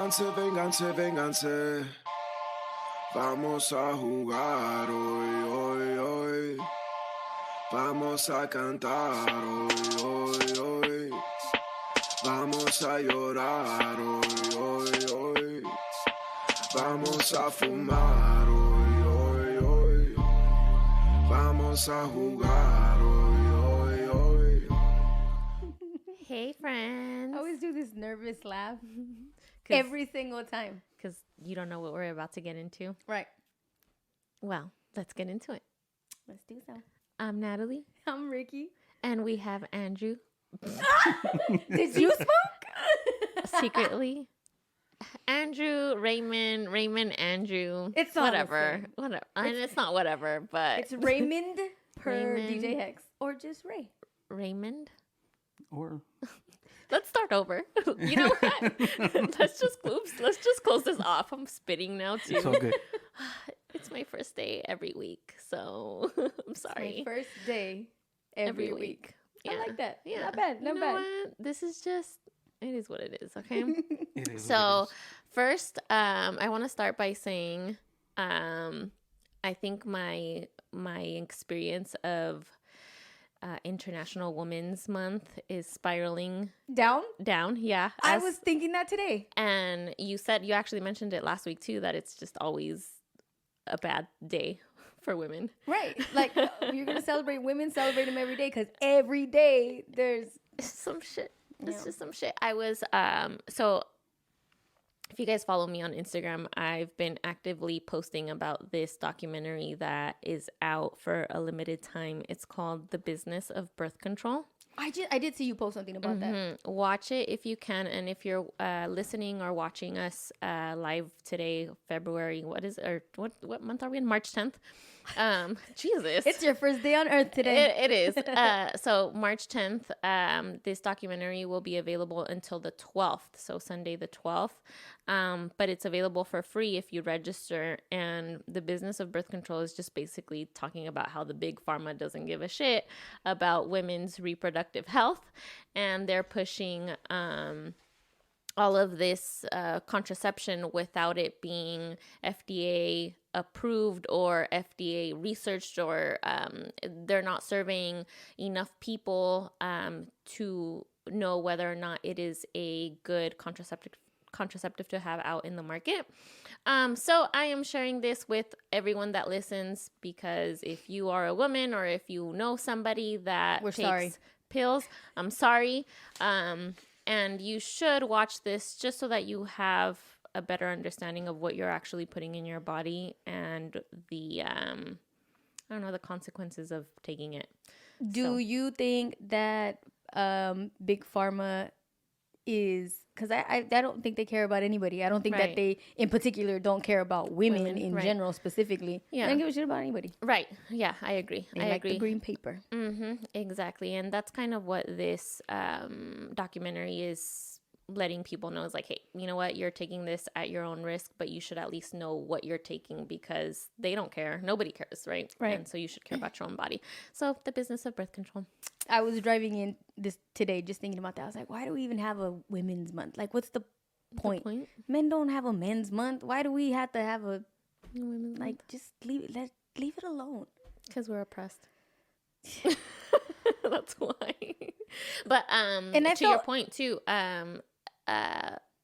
Vénganse, vénganse, vénganse. Vamos a jugar hoy, hoy, hoy. Vamos a cantar hoy, hoy, hoy. Vamos a llorar hoy, hoy, hoy. Vamos a fumar hoy, hoy, hoy. Vamos a jugar hoy, hoy, hoy. Hey, friends. I always do this nervous laugh every single time. Because you don't know what we're about to get into. Right. Well, let's get into it. Let's do so. I'm Natalie. I'm Ricky. And we have Andrew. Did you smoke? Secretly. Andrew, Raymond, Andrew. It's all whatever. Whatever. And it's not whatever, but. It's Raymond per Raymond. DJ Hex. Or just Ray. Raymond. Or Let's start over. You know what? Let's just close this off. I'm spitting now too. it's all good. It's my first day every week, so I'm sorry. My first day every week. Yeah. I like that. Yeah. Not bad. Not You know bad. what? This is just, it is what it is, okay? It is So what it is. first, I want to start by saying, I think my experience of International Women's Month is spiraling Down? down. I was thinking that today. And you actually mentioned it last week too, that it's just always a bad day for women. Right. Like, you're going to celebrate women, celebrate them every day because every day there's... It's some shit. It's Yeah. just some shit. I was, so if you guys follow me on Instagram, I've been actively posting about this documentary that is out for a limited time. It's called The Business of Birth Control. I did see you post something about that. Mhm. Watch it if you can. And if you're listening or watching us live today, February, what what month are we in? March 10th. Jesus. It's your first day on Earth today. It is. So March 10th, this documentary will be available until the 12th. So Sunday the 12th. But it's available for free if you register. And the business of birth control is just basically talking about how the big pharma doesn't give a shit about women's reproductive health. And they're pushing all of this contraception without it being FDA approved or FDA researched, or they're not surveying enough people to know whether or not it is a good contraceptive to have out in the market. So I am sharing this with everyone that listens, because if you are a woman or if you know somebody that We're takes sorry. pills, I'm sorry. And you should watch this just so that you have a better understanding of what you're actually putting in your body and the, the consequences of taking it. Do you think that big pharma is, because I don't think they care about anybody. I don't think Right. that they in particular don't care about women in right. general specifically. Yeah. They don't give a shit about anybody. Right. Yeah, I agree. They I like agree. the green paper. Exactly. And that's kind of what this documentary is letting people know, is like, hey, you know what? You're taking this at your own risk, but you should at least know what you're taking, because they don't care. Nobody cares, right? Right. And so you should care about your own body. So the business of birth control. I was driving in this today just thinking about that. I was like, why do we even have a women's month? Like, what's the point? Men don't have a men's month. Why do we have to have a Women's like? Just leave it alone. Because we're oppressed. That's why. But And I to your felt- point too,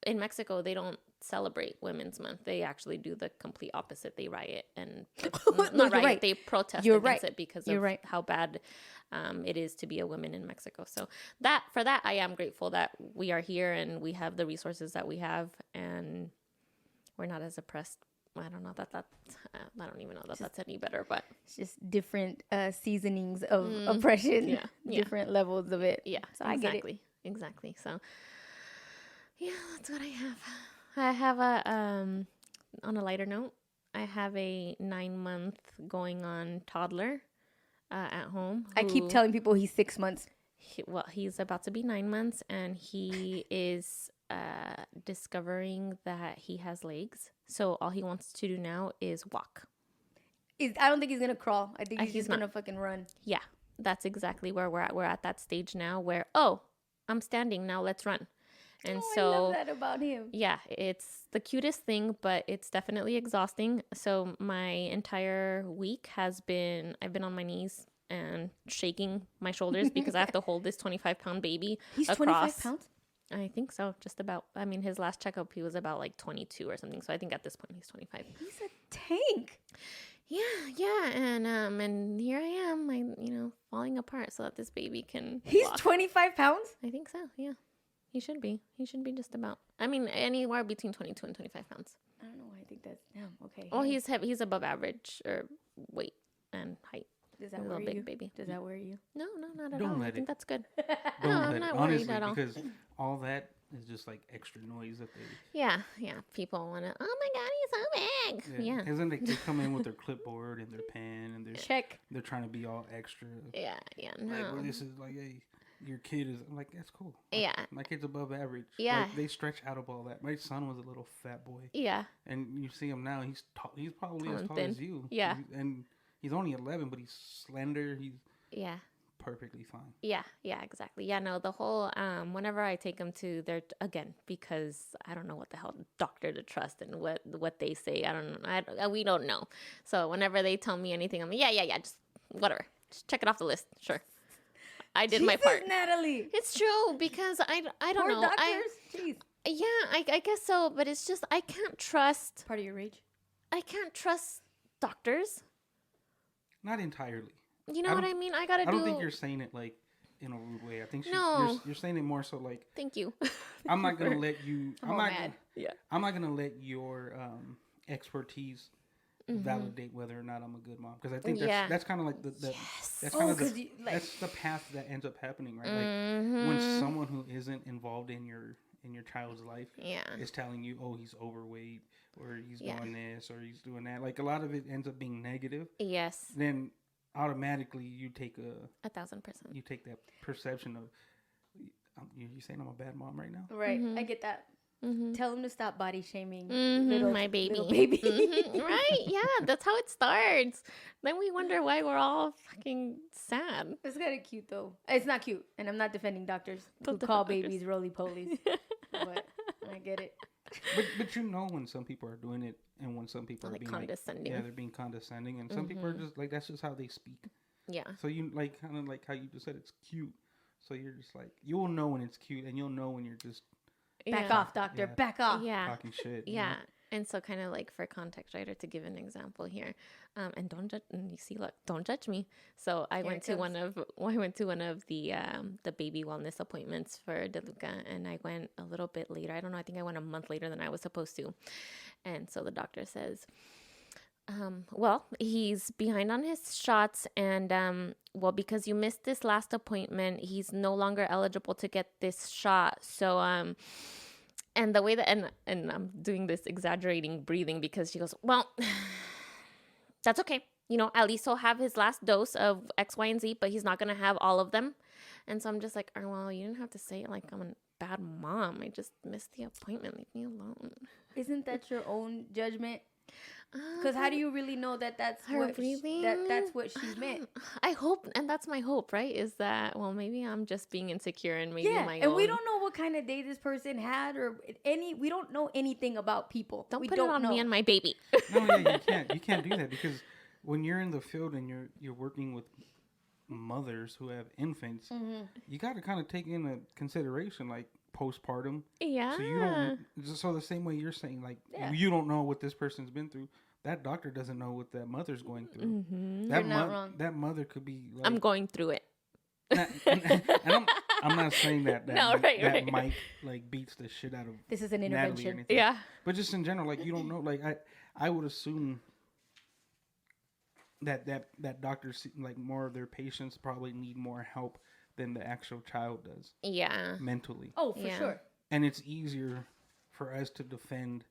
in Mexico they don't celebrate Women's Month. They actually do the complete opposite. They riot and No, not you're riot. right. They protest You're against right. it because You're of right. how bad it is to be a woman in Mexico. So for that I am grateful that we are here and we have the resources that we have, and we're not as oppressed. I don't know that I don't even know that that's any better, but It's just different seasonings of oppression. yeah. Different levels of it. Yeah, So I get it. Exactly. So, yeah, that's what I have. I have on a lighter note, I have a 9-month going on toddler at home. I keep telling people he's 6 months. He's about to be 9 months, and he is discovering that he has legs. So all he wants to do now is walk. I don't think he's gonna crawl. I think he's He's just gonna fucking run. Yeah, that's exactly where we're at. We're at that stage now where, oh, I'm standing now, let's run. And I so love that about him. yeah, it's the cutest thing, but it's definitely exhausting. So my entire week I've been on my knees and shaking my shoulders because I have to hold this 25-pound baby He's across. 25 pounds? I think so, just about. I mean, his last checkup, he was about like 22 or something. So I think at this point he's 25. He's a tank. Yeah, and here I am, falling apart so that this baby can. He's walk. 25 pounds? I think so. Yeah, he should be. He should be just about. I mean, anywhere between 22 and 25 pounds. I don't know why I think that's okay. Well, he's heavy. He's above average or weight and height. Does He's that a worry little big you? baby. Does that worry you? No, not at Don't all. I let think it. that's good. Don't No, let I'm it. not worried Honestly, at all. because all that is just like extra noise that they. Yeah. People want to. Oh my God, he's so big. Yeah. Because then they come in with their clipboard and their pen and Check. they're trying to be all extra. Yeah. Like, No. well, this is like, hey, your kid is. I'm like, that's cool. Yeah. My kid's above average. Yeah. Like, they stretch out of all that. My son was a little fat boy. Yeah. And you see him now, he's tall. He's probably Tall as and tall thin. as you. Yeah. And he's only 11, but he's slender. He's Yeah. perfectly fine. Yeah, exactly. Yeah, no, the whole whenever I take them to their again because I don't know what the hell doctor to trust and what they say. I don't know. We don't know. So whenever they tell me anything, I'm like, yeah, just whatever. Just check it off the list. Sure. I did my part. Natalie. It's true because I don't Poor know. doctors. Jeez. I guess so, but it's just I can't trust Part of your rage. doctors. Not entirely. You know what I mean? I gotta do. I don't think you're saying it like in a rude way. I think No. you're saying it more so like Thank you. I'm not gonna let you. I'm all mad. Yeah. I'm not gonna let your expertise validate whether or not I'm a good mom because I think that's kind of like the that's kind of the that's the path that ends up happening, right? Like when someone who isn't involved in your child's life is telling you, oh, he's overweight or he's doing this or he's doing that. Like a lot of it ends up being negative. Yes. Then automatically you take 1,000%. you take that perception of you saying I'm a bad mom right now. Right. I get that. Tell him to stop body shaming my baby. Little baby. Right? Yeah, that's how it starts. Then we wonder why we're all fucking sad. It's kind of cute though. It's not cute, and I'm not defending doctors who Don't call defend babies roly polies. But I get it. But you know when some people are doing it and when some people are Like being condescending. they're being condescending, and some people are just like that's just how they speak. Yeah. So you like kind of like how you just said it's cute. So you're just like you will know when it's cute, and you'll know when you're just Back off, doctor. Yeah. Back off. Yeah. talking shit. you Yeah. know? And so kind of like for context, right, or to give an example here, and don't judge. And you see, look, don't judge me. So I went to one of the baby wellness appointments for DeLuca, and I went a little bit later. I don't know. I think I went a month later than I was supposed to. And so the doctor says, well, he's behind on his shots, and well, because you missed this last appointment, he's no longer eligible to get this shot. So and the way that and I'm doing this exaggerating breathing because she goes, well, that's okay. At least he'll have his last dose of X, Y, and Z, but he's not gonna have all of them. And so I'm just like, oh, well, you didn't have to say it like I'm a bad mom. I just missed the appointment. Leave me alone. Isn't that your own judgment? Because how do you really know that that's what that's what she meant? I hope, and that's my hope, right? Is that, well, maybe I'm just being insecure and maybe my and own. we don't know what kind of day this person had or we don't know anything about people. Don't we put don't it on know. me and my baby. No, yeah, you can't do that because when you're in the field and you're working with mothers who have infants, you got to kind of take into consideration like postpartum. Yeah. So you don't. So the same way you're saying, like you don't know what this person's been through. That doctor doesn't know what that mother's going through. Mm-hmm. You're not wrong. That mother could be. Like, I'm going through it. and I'm not saying that No, right. Mike like beats the shit out of This is an Natalie or intervention. anything. Yeah. But just in general, like you don't know. Like I would assume that doctors like more of their patients probably need more help than the actual child does. Yeah. Mentally. Oh, for sure. And it's easier for us to defend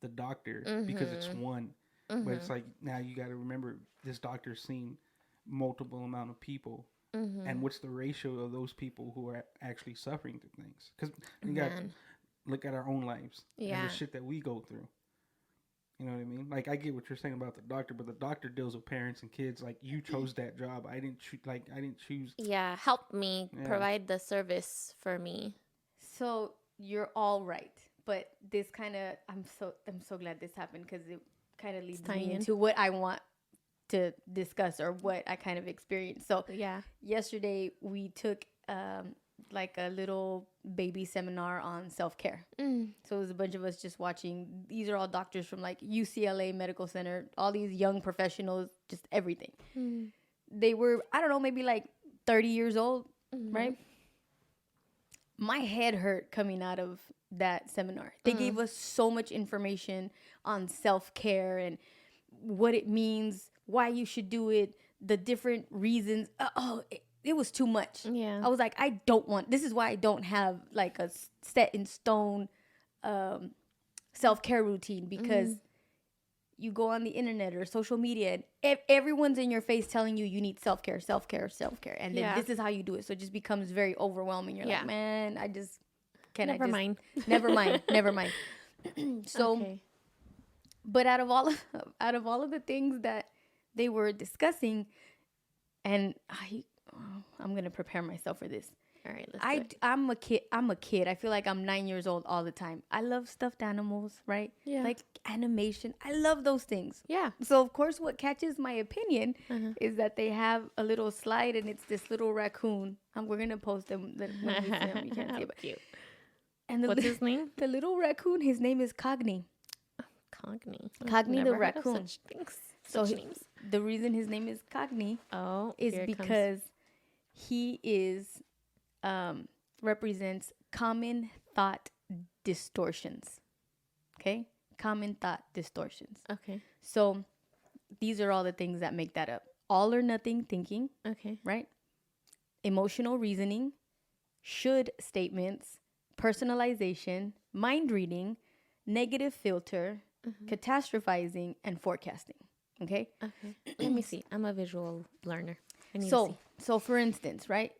the doctor because it's one. But it's like now you got to remember this doctor's seen multiple amount of people. And what's the ratio of those people who are actually suffering through things? Because you got to look at our own lives and the shit that we go through. You know what I mean? Like I get what you're saying about the doctor, but the doctor deals with parents and kids. Like you chose that job. I didn't choose. Yeah. Help me provide the service for me. So you're all right. But this kind of, I'm so glad this happened, because it kind of leads me into what I want to discuss, or what I kind of experienced. So Yeah. yesterday we took like a little baby seminar on self-care. So it was a bunch of us just watching. These are all doctors from like UCLA Medical Center, all these young professionals, just everything. They were, I don't know, maybe like 30 years old, right? My head hurt coming out of that seminar. They gave us so much information on self-care and what it means, why you should do it, the different reasons. It was too much. Yeah. I was like, I don't want, this is why I don't have like a set in stone self-care routine, because you go on the internet or social media and everyone's in your face telling you you need self-care, self-care, self-care. And then this is how you do it. So it just becomes very overwhelming. You're like, man, I just, Never mind. Never mind. So, but out of all of the things that they were discussing, and I'm going to prepare myself for this. All right, let's do it. I'm a kid. I feel like I'm 9 years old all the time. I love stuffed animals, right? Yeah. Like animation. I love those things. Yeah. So of course what catches my opinion is that they have a little slide, and it's this little raccoon. We're going to post them when we see them. You can't see it. But Cute. and What's his name? The little raccoon, his name is COGNY. COGNY. COGNY the raccoon. Such things. So Such names. the reason his name is COGNY is here it comes. because he is represents common thought distortions. Okay? Common thought distortions. Okay. So these are all the things that make that up. All or nothing thinking, Okay. right? Emotional reasoning, should statements, personalization, mind reading, negative filter, catastrophizing, and forecasting. Okay? Okay. Let me see. I'm a visual learner. I need to see. So for instance, right?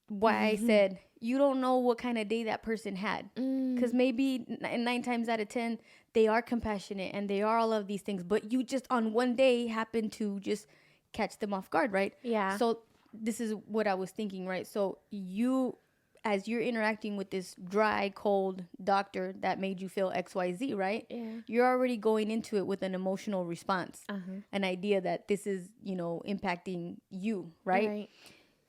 Why I said you don't know what kind of day that person had, because maybe 9 times out of 10 they are compassionate and they are all of these things, but you just on one day happen to just catch them off guard, right? Yeah. So this is what I was thinking, right? So you, as you're interacting with this dry, cold doctor that made you feel XYZ, right? Yeah. You're already going into it with an emotional response, an idea that this is, impacting you, right?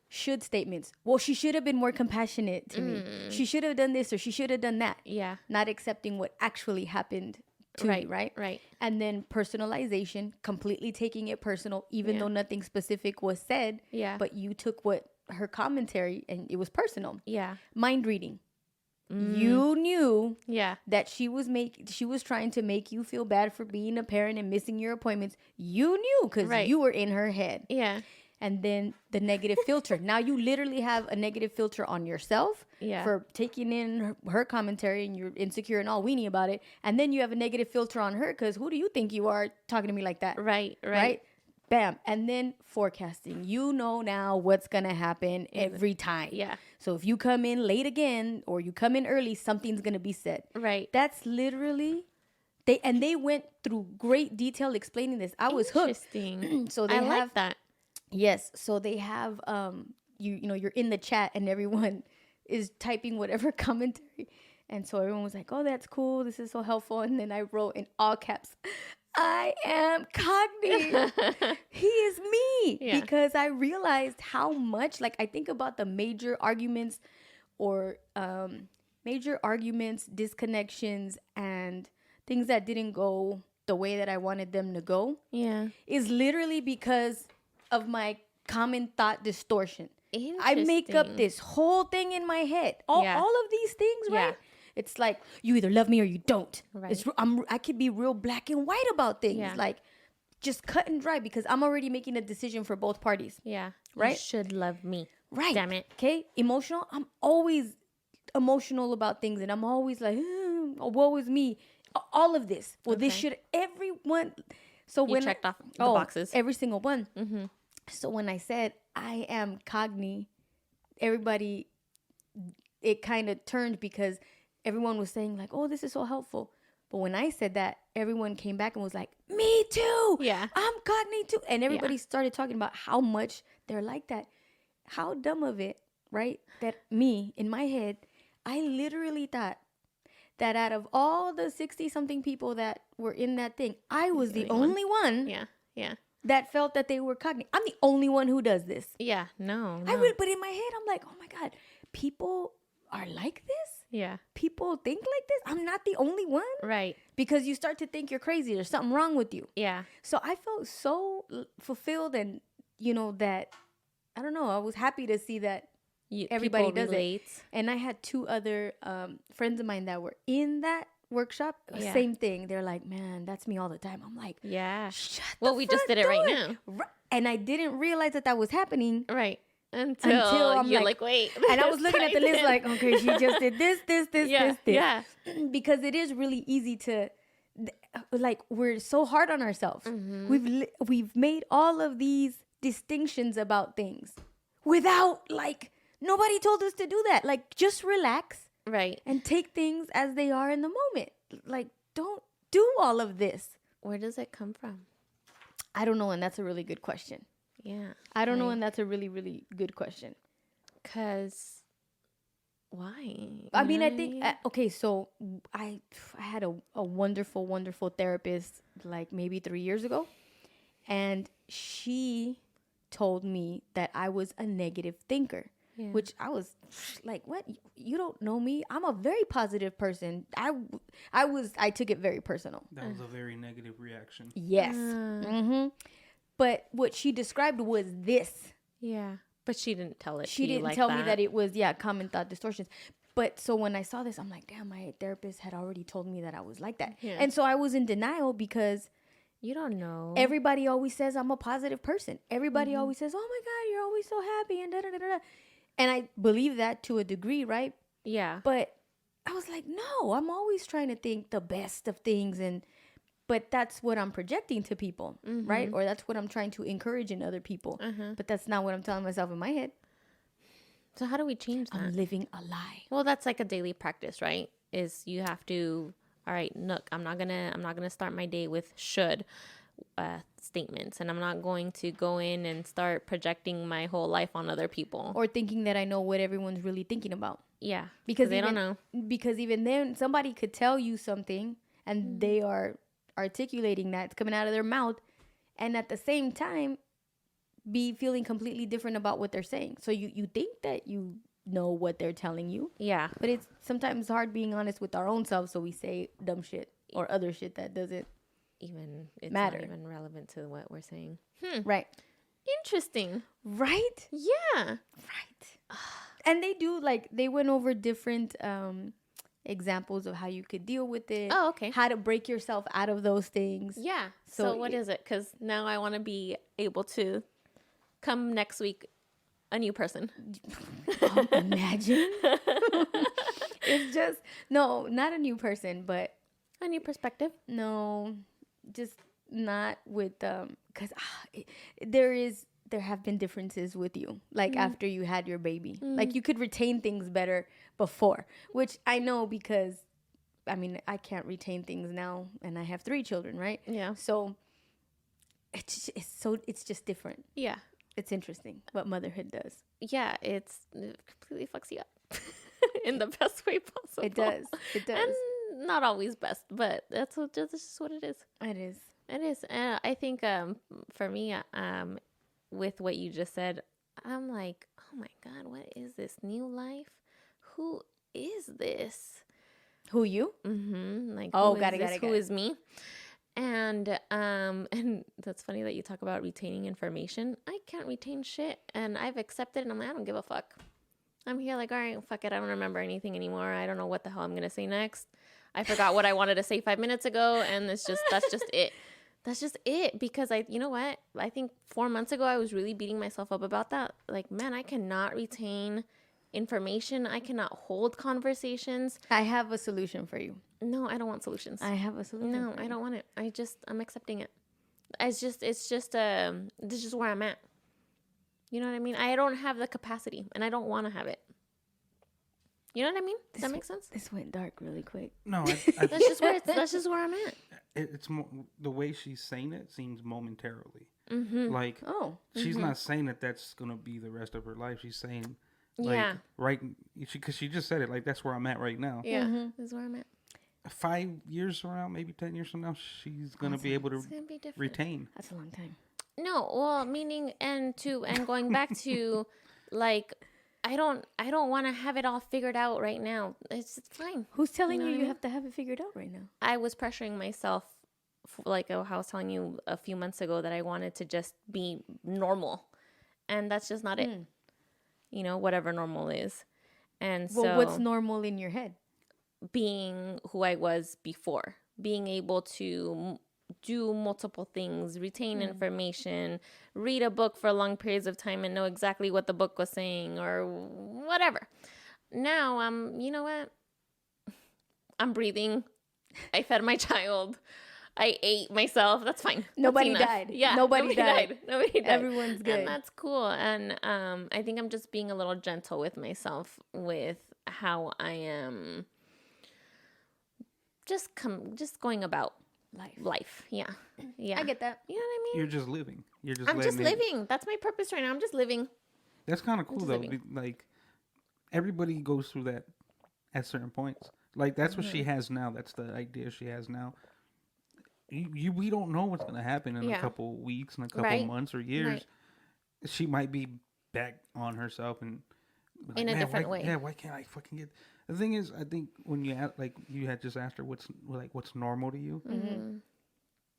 Should statements. Well, she should have been more compassionate to me. She should have done this or she should have done that. Yeah. Not accepting what actually happened to you, right? Right. And then personalization, completely taking it personal, even though nothing specific was said. Yeah. But you took what her commentary and it was personal. Yeah. Mind reading. You knew that she was trying to make you feel bad for being a parent and missing your appointments. You knew because you were in her head. Yeah. And then the negative filter. Now you literally have a negative filter on yourself for taking in her commentary, and you're insecure and all weenie about it. And then you have a negative filter on her because who do you think you are talking to me like that? Right? Bam. And then forecasting. You know now what's going to happen every time. Yeah. So if you come in late again or you come in early, something's going to be said. Right. That's literally... They went through great detail explaining this. I was hooked. Interesting. So they I have like that. Yes. So they have you're in the chat and everyone is typing whatever commentary. And so everyone was like, "Oh, that's cool. This is so helpful." And then I wrote in all caps, "I am COGNY. He is me." Yeah. Because I realized how much, like, I think about the major arguments or disconnections and things that didn't go the way that I wanted them to go. Yeah. Is literally because of my common thought distortion. I make up this whole thing in my head. All of these things, right? Yeah. It's like you either love me or you don't. Right. I could be real black and white about things. Yeah. Like just cut and dry because I'm already making a decision for both parties. Yeah. Right? You should love me. Right. Damn it. Okay? Emotional. I'm always emotional about things and I'm always like, woe is me. All of this. Well, this should everyone. So You when checked off the boxes. Every single one. So when I said I am COGNY, everybody, it kind of turned because everyone was saying like, "Oh, this is so helpful." But when I said that, everyone came back and was like, "Me too. Yeah. I'm COGNY too." And everybody started talking about how much they're like that. How dumb of it, right? That me in my head, I literally thought that out of all the 60-something people that were in that thing, I was the only one Yeah. that felt that they were COGNY. I'm the only one who does this. Yeah. No. But in my head, I'm like, oh my God, people are like this? Yeah. People think like this? I'm not the only one? Right. Because you start to think you're crazy. There's something wrong with you. Yeah. So I felt so fulfilled and, you know, that, I don't know, I was happy to see that everybody does it. And I had 2 other friends of mine that were in that workshop. Yeah. Same thing. They're like, man, that's me all the time. I'm like, yeah. Shut Well, the we just front did it right door. now. And I didn't realize that was happening. Right. Until I'm you're like, wait. And I was looking at the list like, okay, she just did this. Yeah. Because it is really easy to, like, we're so hard on ourselves. Mm-hmm. We've made all of these distinctions about things without, like, nobody told us to do that. Like, just relax. Right. And take things as they are in the moment. Like, don't do all of this. Where does it come from? I don't know, and that's a really good question. Yeah. I don't know, and that's a really, really good question. Because why? I mean, I think, okay, so I had a wonderful, wonderful therapist like maybe 3 years ago. And she told me that I was a negative thinker. Yeah. Which I was like, what? You don't know me. I'm a very positive person. I took it very personal. That was a very negative reaction. Yes. But what she described was this. Yeah. But she didn't tell it. She didn't tell me that it was, common thought distortions. But so when I saw this, I'm like, damn, my therapist had already told me that I was like that. Yeah. And so I was in denial because you don't know. Everybody always says I'm a positive person. Everybody always says, oh my God, you're always so happy and da-da-da-da. And I believe that to a degree, right? Yeah. But I was like, no, I'm always trying to think the best of things. But that's what I'm projecting to people, right? Or that's what I'm trying to encourage in other people. But that's not what I'm telling myself in my head. So how do we change that? I'm living a lie. Well, that's like a daily practice, right? Is you have to, all right, look, I'm not gonna start my day with should statements, and I'm not going to go in and start projecting my whole life on other people or thinking that I know what everyone's really thinking about. Yeah, because they don't know. Because even then, somebody could tell you something, and they are articulating that, it's coming out of their mouth, and at the same time, be feeling completely different about what they're saying. So you think that you know what they're telling you. Yeah, but it's sometimes hard being honest with our own selves, so we say dumb shit or other shit that doesn't even matter, not even relevant to what we're saying. Right. Interesting. Right? Yeah. Right. And they do, like, they went over different examples of how you could deal with it. Oh, okay. How to break yourself out of those things. Yeah. So what is it? Because now I want to be able to come next week a new person. Imagine. It's just, no, not a new person, but a new perspective. No, just not with because there have been differences with you, like after you had your baby. Like you could retain things better before, which I know because I mean I can't retain things now, and I have 3 children, right? Yeah. So it's just different. Yeah. It's interesting what motherhood does. Yeah, it completely fucks you up in the best way possible. It does. It does. And not always best, but that's just what it is. It is. It is. And I think for me, with what you just said, I'm like, oh my God, what is this new life? Who is this? Who, you? Like, who is me? And that's funny that you talk about retaining information. I can't retain shit, and I've accepted it, and I'm like, I don't give a fuck. I'm here like, all right, fuck it. I don't remember anything anymore. I don't know what the hell I'm going to say next. I forgot what I wanted to say 5 minutes ago, and that's just it. That's just it, because you know what? I think 4 months ago, I was really beating myself up about that. Like, man, I cannot retain information. I cannot hold conversations. I have a solution for you. No, I don't want solutions. I have a solution. No, I don't want it. I'm accepting it. It's just this is where I'm at. You know what I mean? I don't have the capacity, and I don't want to have it. You know what I mean? Does that make sense? This went dark really quick. No, that's just where I'm at. It's more the way she's saying it seems momentarily. Mm-hmm. Like, she's not saying that that's gonna be the rest of her life. She's saying Like, Yeah. right, because she just said it. Like, that's where I'm at right now. Yeah. This is where I'm at. 5 years from now, maybe 10 years from now, she's gonna be able to It's gonna be different. retain. That's a long time. No, well, meaning and going back to, like, I don't want to have it all figured out right now. It's fine. Who's telling know you what I you mean? have to have it figured out right now? I was pressuring myself, like how I was telling you a few months ago, that I wanted to just be normal, and that's just not it. You know, whatever normal is, and Well, so what's normal in your head? being who I was before, being able to do multiple things, retain information, read a book for long periods of time and know exactly what the book was saying or whatever. Now you know what? I'm breathing. I fed my child. I ate myself. That's fine. Nobody That's enough. died. Yeah. Nobody died. Nobody died. Everyone's good. And that's cool. And I think I'm just being a little gentle with myself with how I am just going about life. Yeah. Yeah. I get that. You know what I mean? You're just living. You're just. I'm just letting it- living. That's my purpose right now. I'm just living. That's kind of cool just though. living. Like, everybody goes through that at certain points. Like, that's what she has now. That's the idea she has now. We don't know what's gonna happen in a couple weeks, in a couple Right. months or years. Right. She might be back on herself and like, In a "Man, different why, way. Yeah, why can't I fucking get? The thing is, I think when you you had just asked her what's normal to you. Mm-hmm.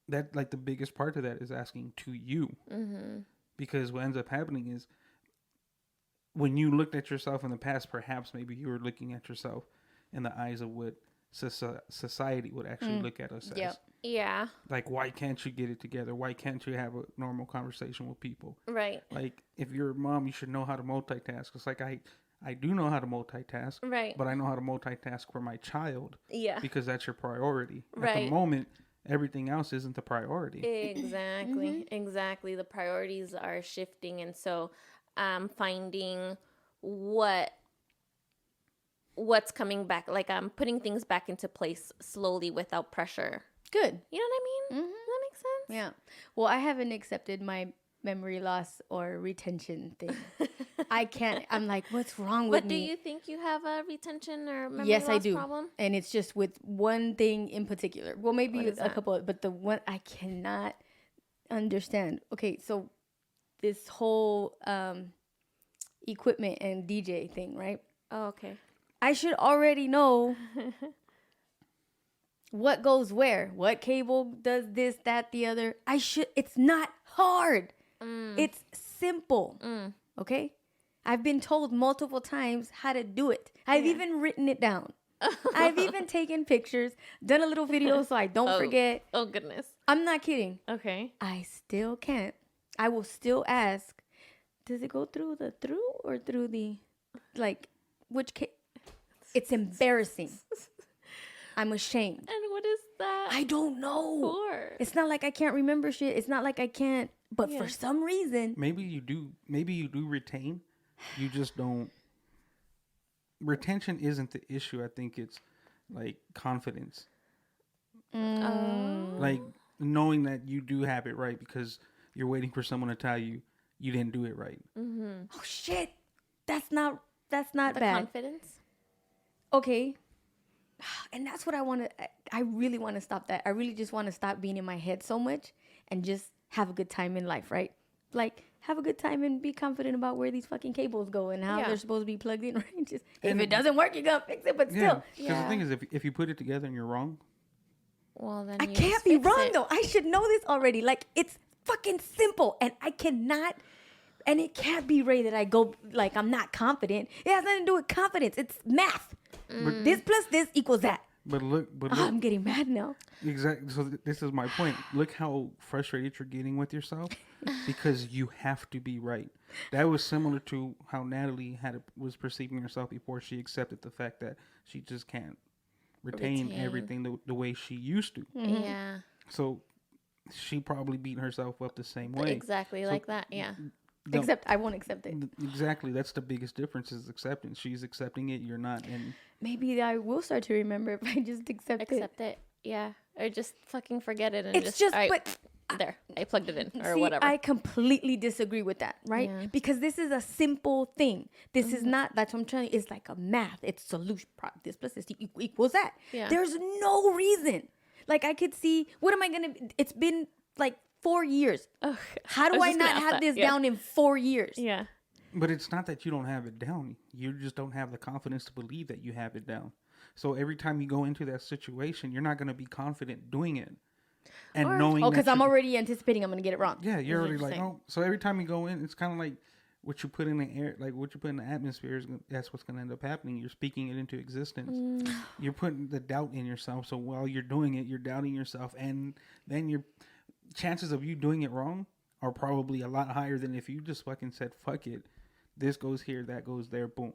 That, like, the biggest part of that is asking to you, because what ends up happening is when you looked at yourself in the past, perhaps maybe you were looking at yourself in the eyes of what society would actually look at us Yep. as. Yeah. Like, why can't you get it together? Why can't you have a normal conversation with people? Right. Like, if you're a mom, you should know how to multitask. It's like, I do know how to multitask, Right. but I know how to multitask for my child Yeah. because that's your priority. At Right. the moment, everything else isn't the priority. Exactly. Exactly. The priorities are shifting, and so finding what's coming back. Like, I'm putting things back into place slowly without pressure. Good. You know what I mean? Does that make sense? Yeah. Well, I haven't accepted my memory loss or retention thing. I can't. I'm like, what's wrong with But do me? you think you have a retention or memory Yes, loss I do. problem? And it's just with one thing in particular. Well, maybe What is a that? couple, but the one I cannot understand. Okay, so this whole equipment and DJ thing, right? Oh, okay. I should already know what goes where, what cable does this, that, the other. It's not hard. It's simple. Okay? I've been told multiple times how to do it. I've even written it down. I've even taken pictures, done a little video so I don't forget. Oh, goodness. I'm not kidding. Okay. I still can't. I will still ask, does it go through or through the, like, which It's embarrassing. I'm ashamed. And what is that I don't know. for? It's not like I can't remember shit. It's not like I can't. But Yeah. for some reason, Maybe you do retain. You just don't. Retention isn't the issue. I think it's like confidence. Like knowing that you do have it right because you're waiting for someone to tell you you didn't do it right. oh shit, that's not The bad. confidence? Okay. And that's what I really want to stop that. I really just want to stop being in my head so much and just have a good time in life, right? Like, have a good time and be confident about where these fucking cables go and how Yeah. they're supposed to be plugged in, right? Just, if And- it doesn't work, you gotta fix it, but Yeah, still. because the thing is, if you put it together and you're wrong, Well, then I you can't just be fix wrong, it. though. I should know this already. Like, it's fucking simple, and I cannot... And it can't be, Ray, that I go, like, I'm not confident. It has nothing to do with confidence. It's math. This plus this equals that. but look, I'm getting mad now. exactly. So this is my point. Look how frustrated you're getting with yourself because you have to be right. That was similar to how Natalie was perceiving herself before she accepted the fact that she just can't retain everything the way she used to. Yeah. So she probably beat herself up the same way. Exactly like that. Yeah. No, Except I won't accept it. exactly. That's the biggest difference is acceptance. She's accepting it. You're not. And Maybe I will start to remember if I just accept it. Accept it. Yeah. Or just fucking forget it and It's just, all right. but there, I plugged it in or See, whatever. I completely disagree with that, right? Yeah. Because this is a simple thing. This is not, that's what I'm telling you, it's like a math. It's solution. This plus this equals that. Yeah. There's no reason. Like, I could see, what am I going to, it's been like 4 years. Ugh, How do was I just gonna not ask have that. this Yeah. down in 4 years? Yeah. But it's not that you don't have it down. You just don't have the confidence to believe that you have it down. So every time you go into that situation, you're not going to be confident doing it. And knowing Oh, because that I'm you're- already anticipating I'm going to get it wrong. Yeah, you're already like, saying. oh. So every time you go in, it's kind of like what you put in the air, like what you put in the atmosphere, that's what's going to end up happening. You're speaking it into existence. You're putting the doubt in yourself. So while you're doing it, you're doubting yourself. And then your chances of you doing it wrong are probably a lot higher than if you just fucking said, fuck it. This goes here, that goes there, boom.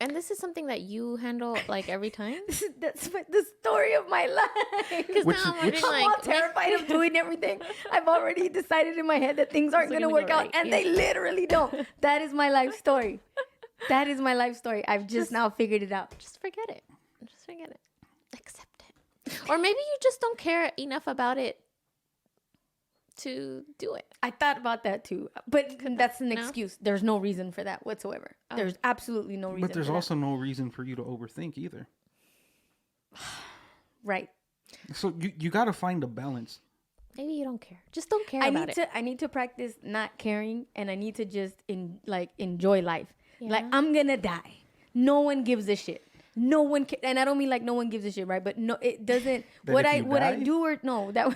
And this is something that you handle like every time? That's the story of my life. Because Which- now I'm wondering, which- I'm all like, terrified of doing everything. I've already decided in my head that things aren't going to work out, right, and yeah. they literally don't. That is my life story. That is my life story. I've just now figured it out. just forget it. Just forget it. Accept it. Or maybe you just don't care enough about it to do it. I thought about that too, but that's an No? excuse. There's no reason for that whatsoever. There's absolutely no reason. But there's for also no reason for you to overthink either. that. Right. So you got to find a balance. Maybe you don't care. Just don't care I about need it. I need to practice not caring, and I need to just enjoy life. Like, Yeah. I'm gonna die. No one gives a shit. No one and I don't mean like no one gives a shit, right? But no, it doesn't. That What if I you what I die? do or no, that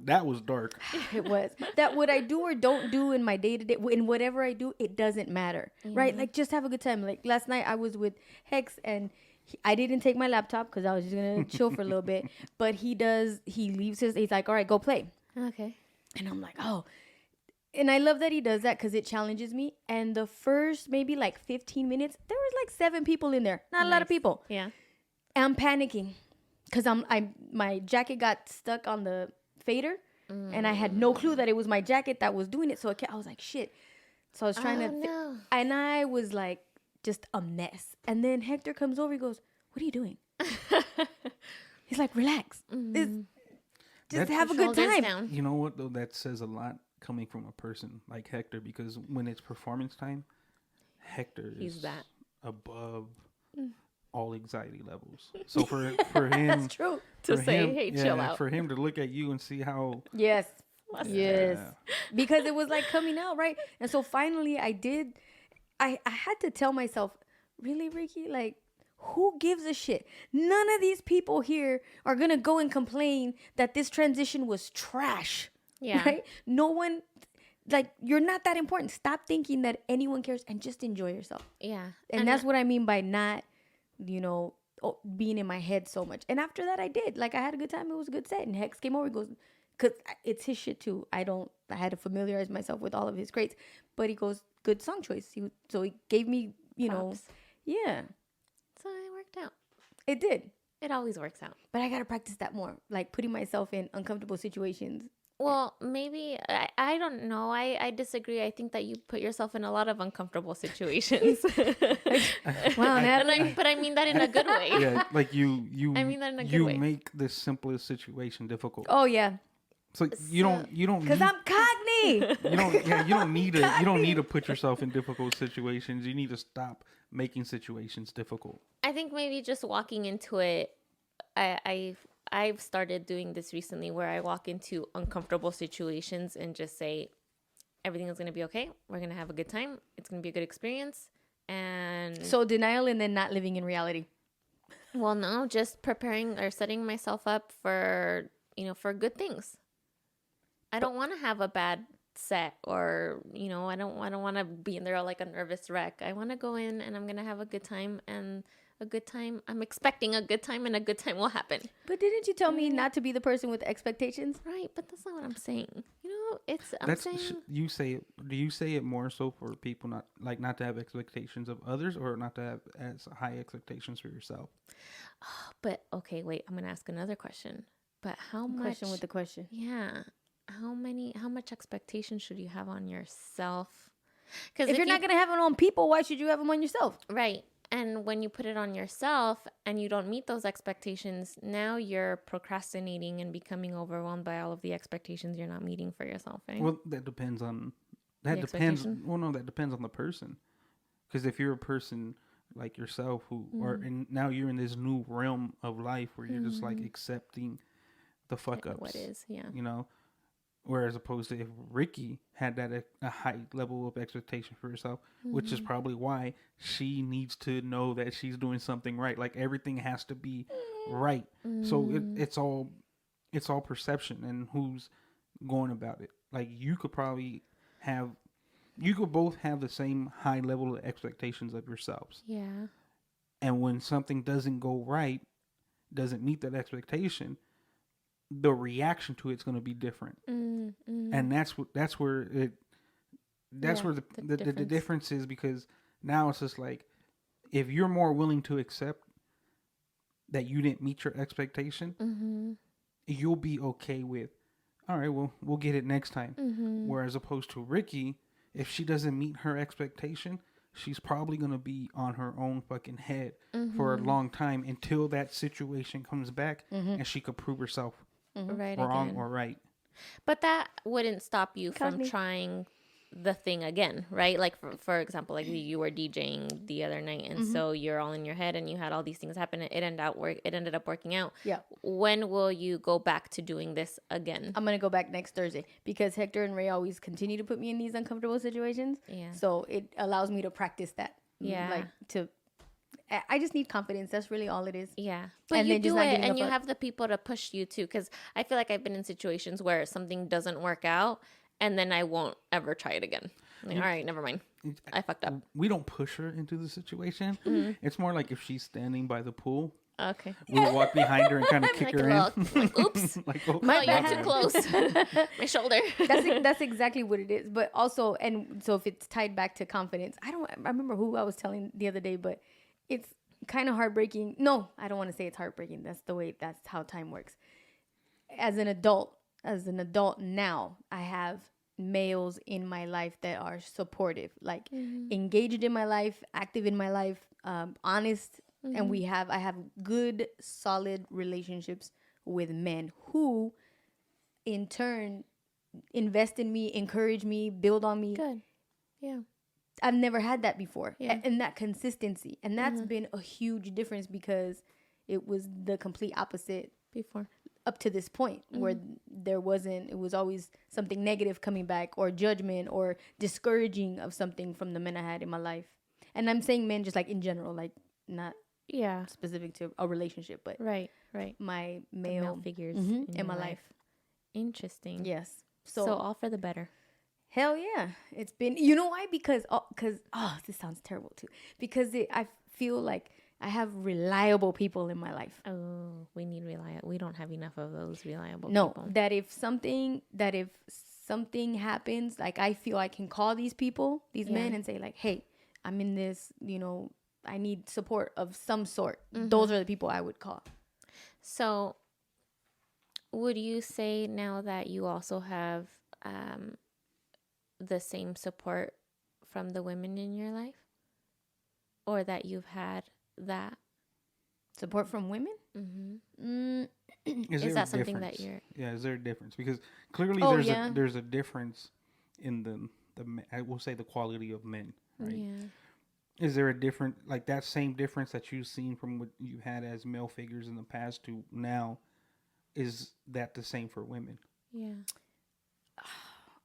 That was dark. it was that what I do or don't do in my day to day, in whatever I do, it doesn't matter, right? Like, just have a good time. Like, last night I was with Hex, and I didn't take my laptop because I was just gonna chill for a little bit. But he leaves he's like, all right, go play. Okay. And I'm like, oh. And I love that he does that because it challenges me. And the first maybe like 15 minutes, there was like 7 people in there. Not a lot of people. Yeah. And I'm panicking because my jacket got stuck on the fader. And I had no clue that it was my jacket that was doing it. So I was like, shit. So I was trying no. and I was like just a mess. And then Hector comes over. He goes, what are you doing? He's like, relax. Just have a good Shoulders time. down. You know what though? That says a lot coming from a person like Hector, because when it's performance time, Hector He's is that. above all anxiety levels. So for him, That's true. To for say, him- hey, yeah, chill out. For him to look at you and see how Yes. Yes. Yeah. Because it was like coming out, right? And so finally I had to tell myself, really, Ricky? Like, who gives a shit? None of these people here are going to go and complain that this transition was trash. Yeah. Right? No one, like, you're not that important. Stop thinking that anyone cares and just enjoy yourself. Yeah. And that's what I mean by not, being in my head so much. And after that, I did. Like, I had a good time. It was a good set. And Hex came over. He goes, because it's his shit too. I had to familiarize myself with all of his greats. But he goes, good song choice. So he gave me, Props. yeah, So it worked out. it did. It always works out. But I got to practice that more. Like, putting myself in uncomfortable situations. Well, maybe I don't know. I disagree. I think that you put yourself in a lot of uncomfortable situations. Wow, But I mean that in a good way. yeah, like you I mean that in a good you way. make the simplest situation difficult. Oh, yeah. So you don't Because I'm COGNY. you don't need to put yourself in difficult situations. You need to stop making situations difficult. I think maybe just walking into it, I've started doing this recently where I walk into uncomfortable situations and just say, everything is going to be okay. We're going to have a good time. It's going to be a good experience. And So denial and then not living in reality. well, no, just preparing or setting myself up for, for good things. I don't want to have a bad set or, I don't want to be in there like a nervous wreck. I want to go in and I'm going to have a good time, and a good time. I'm expecting a good time, and a good time will happen. But didn't you tell me not to be the person with expectations? Right, but that's not what I'm saying. I'm That's saying you say it. Do you say it more so for people not to have expectations of others, or not to have as high expectations for yourself? but okay, wait, I'm gonna ask another question. But how much Question with the question. yeah. How much expectation should you have on yourself? Because If you're not going to have them on people, why should you have them on yourself? right. And when you put it on yourself and you don't meet those expectations, now you're procrastinating and becoming overwhelmed by all of the expectations you're not meeting for yourself, right? Well, that depends on The expectation? Well, no, that depends on the person. Because if you're a person like yourself who and now you're in this new realm of life where you're just like accepting the fuck ups, What is, yeah. you know. Whereas opposed to if Ricky had that a high level of expectation for herself, which is probably why she needs to know that she's doing something right. Like everything has to be right. So it's all perception and who's going about it. Like you could both have the same high level of expectations of yourselves. Yeah. And when something doesn't go right, doesn't meet that expectation, the reaction to it's going to be different. And that's where the difference is, because now it's just like, if you're more willing to accept that you didn't meet your expectation, you'll be okay with, all right, well, we'll get it next time. Whereas opposed to Ricky, if she doesn't meet her expectation, she's probably going to be on her own fucking head for a long time until that situation comes back and she could prove herself Right wrong again. or right. But that wouldn't stop you from COGNY. trying the thing again, right? Like for example, like you were DJing the other night, and so you're all in your head, and you had all these things happen. And it ended up working out. Yeah. When will you go back to doing this again? I'm gonna go back next Thursday because Hector and Ray always continue to put me in these uncomfortable situations. Yeah. So it allows me to practice that. Yeah. Like I just need confidence. That's really all it is. Yeah, but And you then just do not it, giving a and you fuck. have the people to push you too. Because I feel like I've been in situations where something doesn't work out, and then I won't ever try it again. I'm like, all right, never mind. I fucked up. We don't push her into the situation. It's more like if she's standing by the pool, Okay. we walk behind her and kind of kick Like her a in. little, like, oops. Like, oh, Oh, you're too close. My shoulder. That's exactly what it is. But also, and so if it's tied back to confidence, I remember who I was telling the other day, but it's kind of heartbreaking. No, I don't want to say it's heartbreaking. That's how time works. As an adult now, I have males in my life that are supportive, like engaged in my life, active in my life, honest. And I have good, solid relationships with men who in turn invest in me, encourage me, build on me. Good. Yeah. I've never had that before. Yeah. And that consistency. And that's been a huge difference because it was the complete opposite Before. up to this point where it was always something negative coming back or judgment or discouraging of something from the men I had in my life. And I'm saying men just like in general, like not Yeah. specific to a relationship, but Right. my The male figures in my life. Interesting. Yes. So all for the better. Hell yeah. It's been, you know why? Because this sounds terrible too. Because I feel like I have reliable people in my life. Oh, we need reliable. We don't have enough of those reliable No, people. that if something happens, like I feel I can call these people, these men, and say like, hey, I'm in this, I need support of some sort. Those are the people I would call. So, would you say now that you also have the same support from the women in your life, or that you've had that Support from women? Is there that a something that difference? you're? Yeah, is there a difference? Because clearly there's a difference in the I will say the quality of men, right? Yeah. Is there a different, like that same difference that you've seen from what you had as male figures in the past to now? Is that the same for women? Yeah.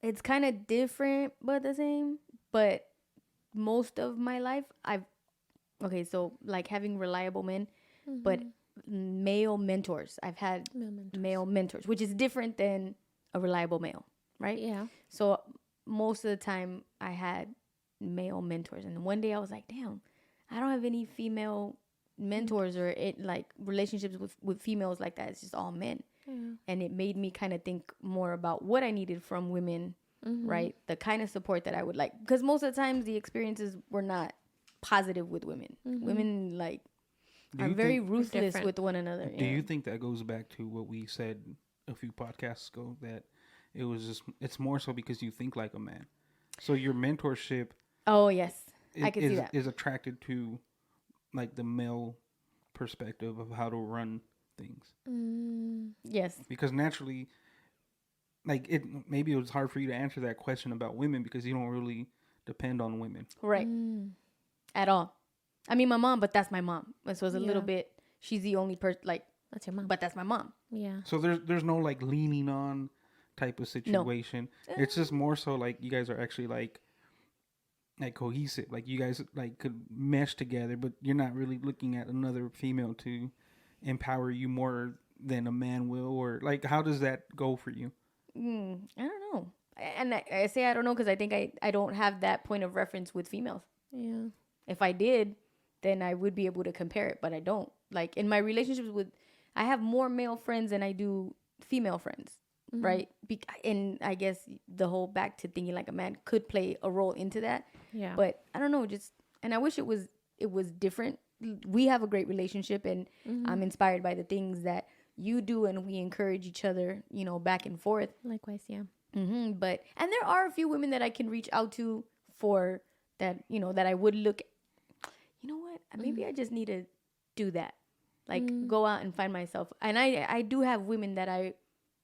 It's kind of different, but the same. But most of my life, so like having reliable men, but male mentors. I've had male mentors, which is different than a reliable male, right? Yeah. So most of the time I had male mentors. And one day I was like, damn, I don't have any female mentors or relationships with females like that. It's just all men. Yeah. And it made me kind of think more about what I needed from women, right? The kind of support that I would like. Because most of the times the experiences were not positive with women. Women are very ruthless with one another. Do you think that goes back to what we said a few podcasts ago, that it's more so because you think like a man? So your mentorship Oh, yes. I can see that. Is attracted to like the male perspective of how to run things. Yes. Because naturally, like maybe it was hard for you to answer that question about women because you don't really depend on women. Right. At all. I mean, my mom, but that's my mom. And so it's a little bit, she's the only person, like, That's your mom. but that's my mom. Yeah. So there's no like leaning on type of situation. It's just more so like you guys are actually like cohesive. Like you guys like could mesh together, but you're not really looking at another female to empower you more than a man will, or like how does that go for you? I don't know. And I say I don't know because I think I don't have that point of reference with females. Yeah. If I did, then I would be able to compare it, but I don't. Like in my relationships I have more male friends than I do female friends, right? And I guess the whole back to thinking like a man could play a role into that. Yeah. But I don't know, and I wish it was different. We have a great relationship, and I'm inspired by the things that you do, and we encourage each other, back and forth. Likewise, yeah. But there are a few women that I can reach out to for that, that I would look. You know what? Maybe I just need to do that. Like go out and find myself. And I do have women that I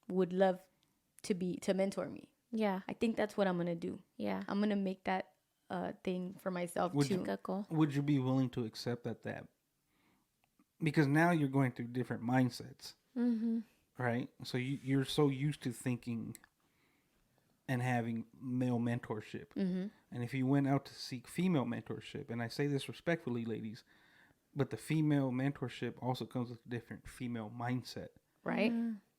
would love to mentor me. Yeah. I think that's what I'm going to do. Yeah. I'm going to make that thing for myself too. Good goal. Would you be willing to accept that? Because now you're going through different mindsets, right? So you're so used to thinking and having male mentorship. And if you went out to seek female mentorship, and I say this respectfully, ladies, but the female mentorship also comes with a different female mindset. Right?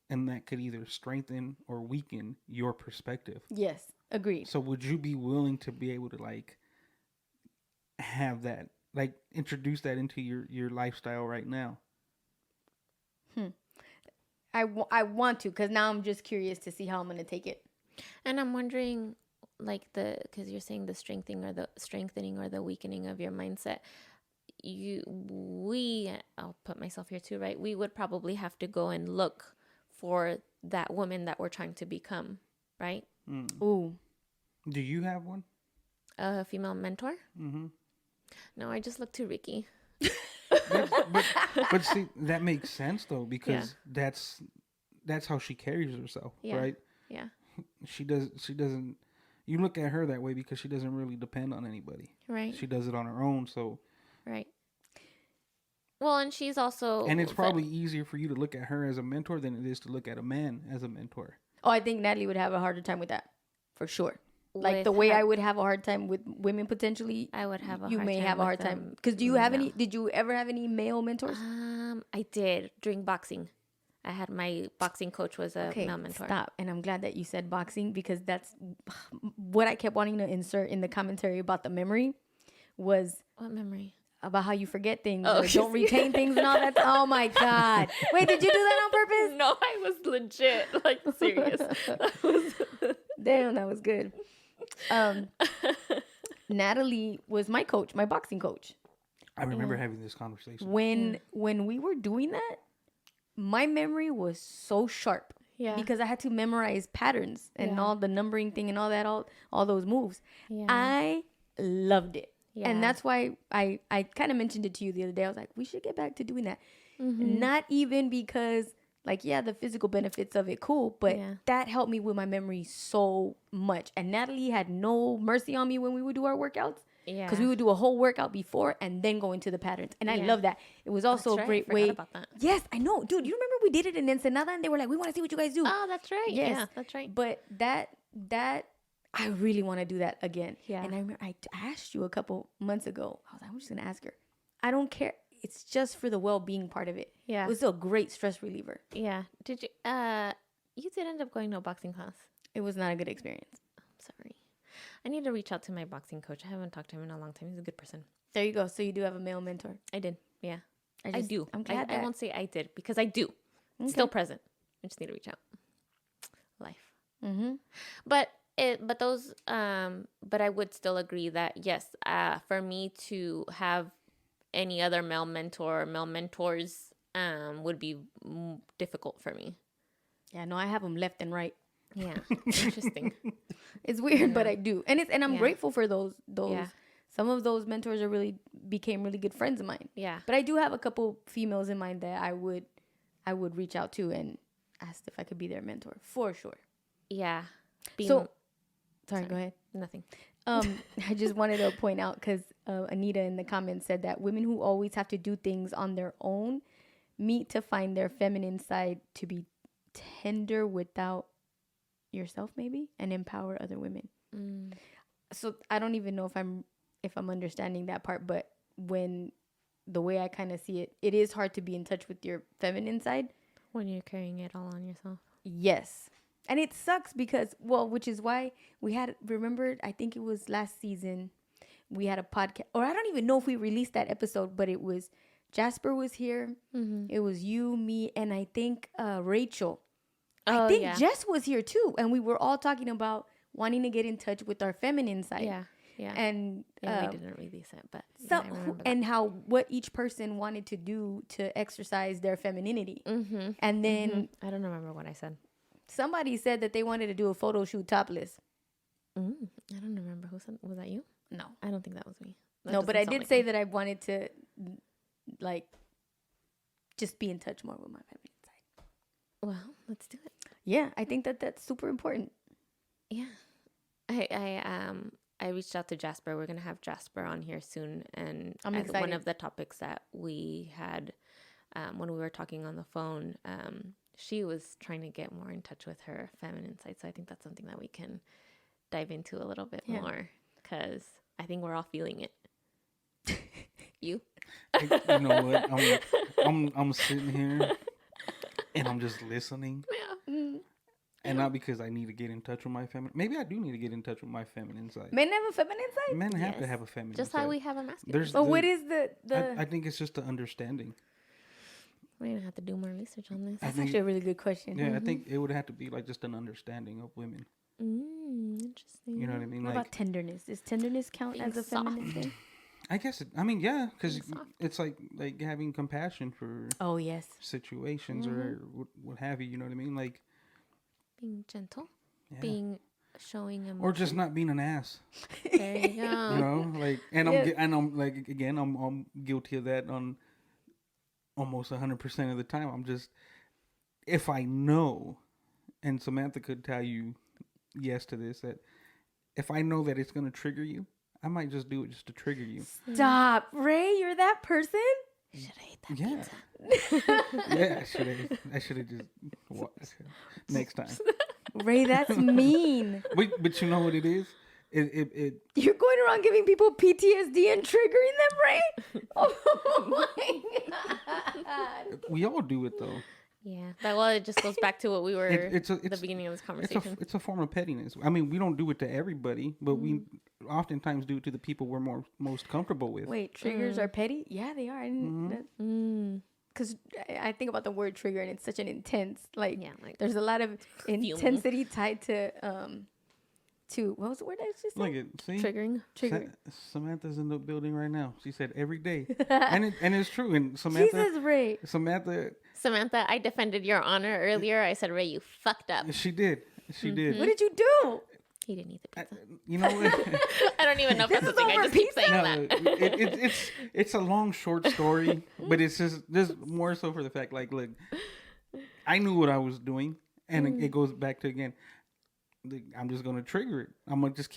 And that could either strengthen or weaken your perspective. Yes. Agreed. So would you be willing to be able to like have that, like introduce that into your lifestyle right now? I want to, because now I'm just curious to see how I'm going to take it. And I'm wondering, like because you're saying the strengthening or the weakening of your mindset. I'll put myself here too, right? We would probably have to go and look for that woman that we're trying to become, right? Ooh. Do you have one? A female mentor? No, I just look to Ricky. but see, that makes sense though, because that's how she carries herself, right? Yeah. She doesn't. You look at her that way because she doesn't really depend on anybody. Right. She does it on her own, so. Right. Well, and she's also. And it's probably easier for you to look at her as a mentor than it is to look at a man as a mentor. Oh, I think Natalie would have a harder time with that, for sure. Like the way I would have a hard time with women potentially. I would have a hard time. You may have a hard time. Because did you ever have any male mentors? I did during boxing. I had my boxing coach was a male mentor. Stop. And I'm glad that you said boxing, because that's what I kept wanting to insert in the commentary about the memory was. What memory? About how you forget things or don't retain things and all that. Oh my God. Wait, did you do that on purpose? No, I was legit, like serious. Damn, that was good. Natalie was my coach, my boxing coach. I remember having this conversation. When we were doing that, my memory was so sharp. Yeah. Because I had to memorize patterns and all the numbering thing and all that, all those moves. Yeah. I loved it. Yeah. And that's why I kind of mentioned it to you the other day. I was like, we should get back to doing that. Not even because, like, the physical benefits of it, cool. But that helped me with my memory so much. And Natalie had no mercy on me when we would do our workouts. Yeah. Because we would do a whole workout before and then go into the patterns. And I love that. It was also a great way. About that. Yes, I know. Dude, you remember we did it in Ensenada and they were like, we want to see what you guys do. Oh, that's right. Yes. Yeah, that's right. But that I really want to do that again. Yeah. And I remember I asked you a couple months ago. I was like, I'm just going to ask her. I don't care. It's just for the well-being part of it. Yeah. It was a great stress reliever. Yeah. Did you, you did end up going to a boxing class. It was not a good experience. I'm sorry. I need to reach out to my boxing coach. I haven't talked to him in a long time. He's a good person. There you go. So you do have a male mentor. I did. Yeah. I do. I'm glad I won't say I did because I do. Okay. Still present. I just need to reach out. Life. But I would still agree that yes, for me to have any other male mentor or male mentors would be difficult for me. Yeah, no, I have them left and right. Yeah, interesting. It's weird, but I do, and I'm grateful for those some of those mentors became really good friends of mine. Yeah. But I do have a couple females in mind that I would reach out to and ask if I could be their mentor for sure. Yeah. Sorry, go ahead. Nothing. I just wanted to point out because Anita in the comments said that women who always have to do things on their own meet to find their feminine side to be tender without yourself, maybe, and empower other women. So I don't even know if I'm understanding that part, but when the way I kind of see it, it is hard to be in touch with your feminine side when you're carrying it all on yourself. Yes. And it sucks because, which is why remembered, I think it was last season, we had a podcast, or I don't even know if we released that episode, but it was, Jasper was here. Mm-hmm. It was you, me, and I think Rachel. I think Jess was here too. And we were all talking about wanting to get in touch with our feminine side. Yeah. Yeah. And we didn't release it, but what each person wanted to do to exercise their femininity. Mm-hmm. And then I don't remember what I said. Somebody said that they wanted to do a photo shoot topless. I don't remember who said. Was that you? No, I don't think that was me. No, but I did say that I wanted to, like, just be in touch more with my feminine side. Well, let's do it. Yeah, I think that's super important. Yeah, I reached out to Jasper. We're gonna have Jasper on here soon, and I'm excited. One of the topics that we had when we were talking on the phone, she was trying to get more in touch with her feminine side. So I think that's something that we can dive into a little bit more, because I think we're all feeling it. You know what? I'm sitting here and I'm just listening. Yeah. Mm. And not because I need to get in touch with my feminine. Maybe I do need to get in touch with my feminine side. Men have a feminine side? Men have to have a feminine side. Just how we have a masculine. But what is the... I think it's just the understanding. We're going to have to do more research on this. That's actually a really good question. Yeah, I think it would have to be like just an understanding of women. Interesting. You know what I mean? What about tenderness? Does tenderness count as a feminine thing? I guess yeah, because it's like having compassion for situations or what have you. You know what I mean? Like being gentle, showing emotion, or just not being an ass. There you go. You know, like, I'm like, again, I'm guilty of that on almost 100% of the time. I'm just, if I know, and Samantha could tell you yes to this, that if I know that it's gonna trigger you, I might just do it just to trigger you. Stop, Ray. You're that person? Should I eat that pizza? Yeah, I should have just watched next time. Ray, that's mean. But you know what it is? It You're going around giving people PTSD and triggering them, Ray? Oh my God. We all do it though. Yeah. It just goes back to what we were at the beginning of this conversation. It's a form of pettiness. I mean, we don't do it to everybody, but we oftentimes do it to the people we're most comfortable with. Wait, triggers are petty? Yeah, they are. Because I think about the word trigger and it's such an intense, there's a lot of intensity tied to what was the word I just said? Look at, see? Triggering. Samantha's in the building right now. She said every day. and it's true. And Samantha. Jesus, Ray. Samantha, I defended your honor earlier. I said, Ray, you fucked up. She did. She did. What did you do? He didn't eat the pizza. You know what? I don't even know if that's the thing. I just keep saying that. It's a long, short story, but it's just more so for the fact, like, look, I knew what I was doing, and it goes back to, again, I'm just going to trigger it. I'm going to just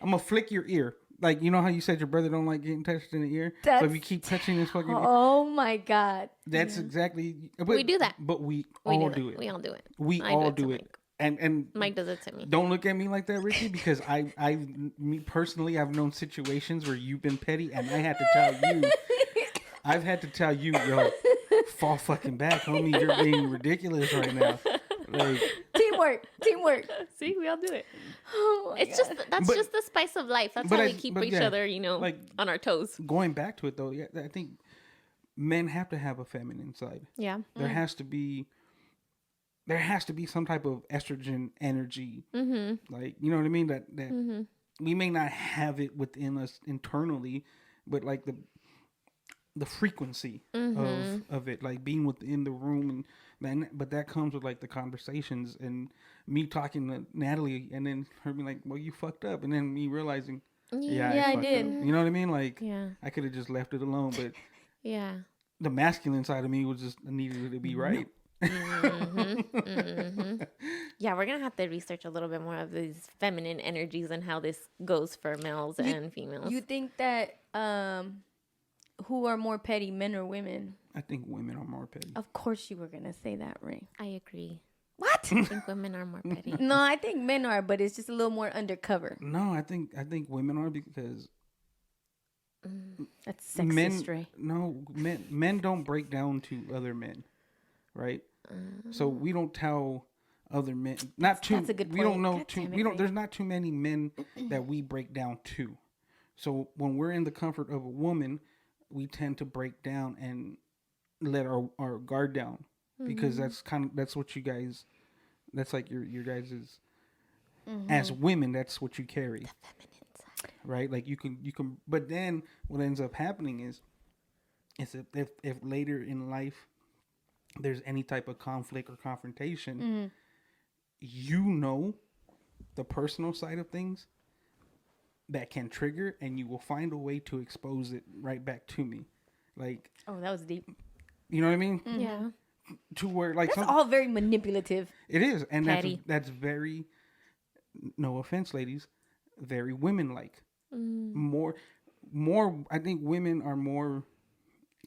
I'm going to flick your ear. Like, you know how you said your brother don't like getting touched in the ear? So if you keep touching his fucking ear. Oh, my God. That's exactly. We do that. But we all do it. We all do it. We all do it. And Mike does it to me. Don't look at me like that, Ricky, because me personally, I've known situations where you've been petty, and I had to tell you, I've had to tell you, yo, fall fucking back, homie. You're being ridiculous right now. Like, teamwork. See, we all do it. Oh it's God. Just the spice of life. That's how we keep each other, like, on our toes. Going back to it though, yeah, I think men have to have a feminine side. Yeah, there has to be some type of estrogen energy. Mm-hmm. Like, you know what I mean? That we may not have it within us internally, but like the frequency of it, like being within the room, and but that comes with like the conversations and me talking to Natalie, and then her being like, "Well, you fucked up," and then me realizing, Yeah, I fucked did. up. You know what I mean? Like, Yeah. I could have just left it alone, but Yeah. the masculine side of me was just needed it to be right. Yeah, we're gonna have to research a little bit more of these feminine energies and how this goes for males and females. You think that who are more petty, men or women? I think women are more petty. Of course you were gonna say that, Ray. I agree. What? I think women are more petty. No, I think men are, but it's just a little more undercover. No, I think women are because That's sexist, men. Ray. No, men don't break down to other men, right? So we don't tell other men. Not too. That's a good We don't point. know God too. damn it, We don't. Ray. There's not too many men that we break down to. So when we're in the comfort of a woman, we tend to break down and let our guard down because that's what you guys. That's like your guys's. As women, that's what you carry. Right, like you can, but then what ends up happening is if later in life there's any type of conflict or confrontation, you know the personal side of things that can trigger, and you will find a way to expose it right back to me, like, Oh, that was deep. you know what I mean? Yeah. To where like That's all very manipulative. it is, and Petty. that's very, no offense, ladies, very women like. More, I think women are more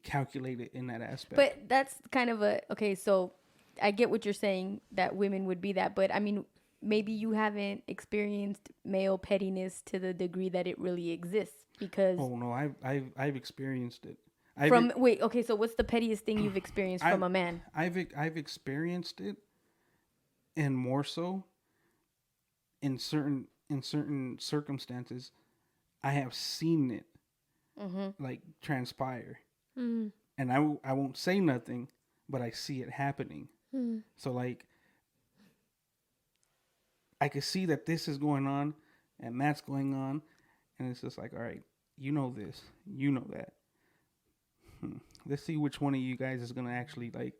calculated in that aspect. But that's kind of okay, so I get what you're saying that women would be that, but I mean, maybe you haven't experienced male pettiness to the degree that it really exists because Oh no, I've experienced it. okay, so what's the pettiest thing you've experienced from a man? I've experienced it, and more so in certain circumstances, I have seen it like transpire, and I won't say nothing, but I see it happening. So like, I could see that this is going on, and that's going on, and it's just like, all right, you know this, you know that. Let's see which one of you guys is gonna actually like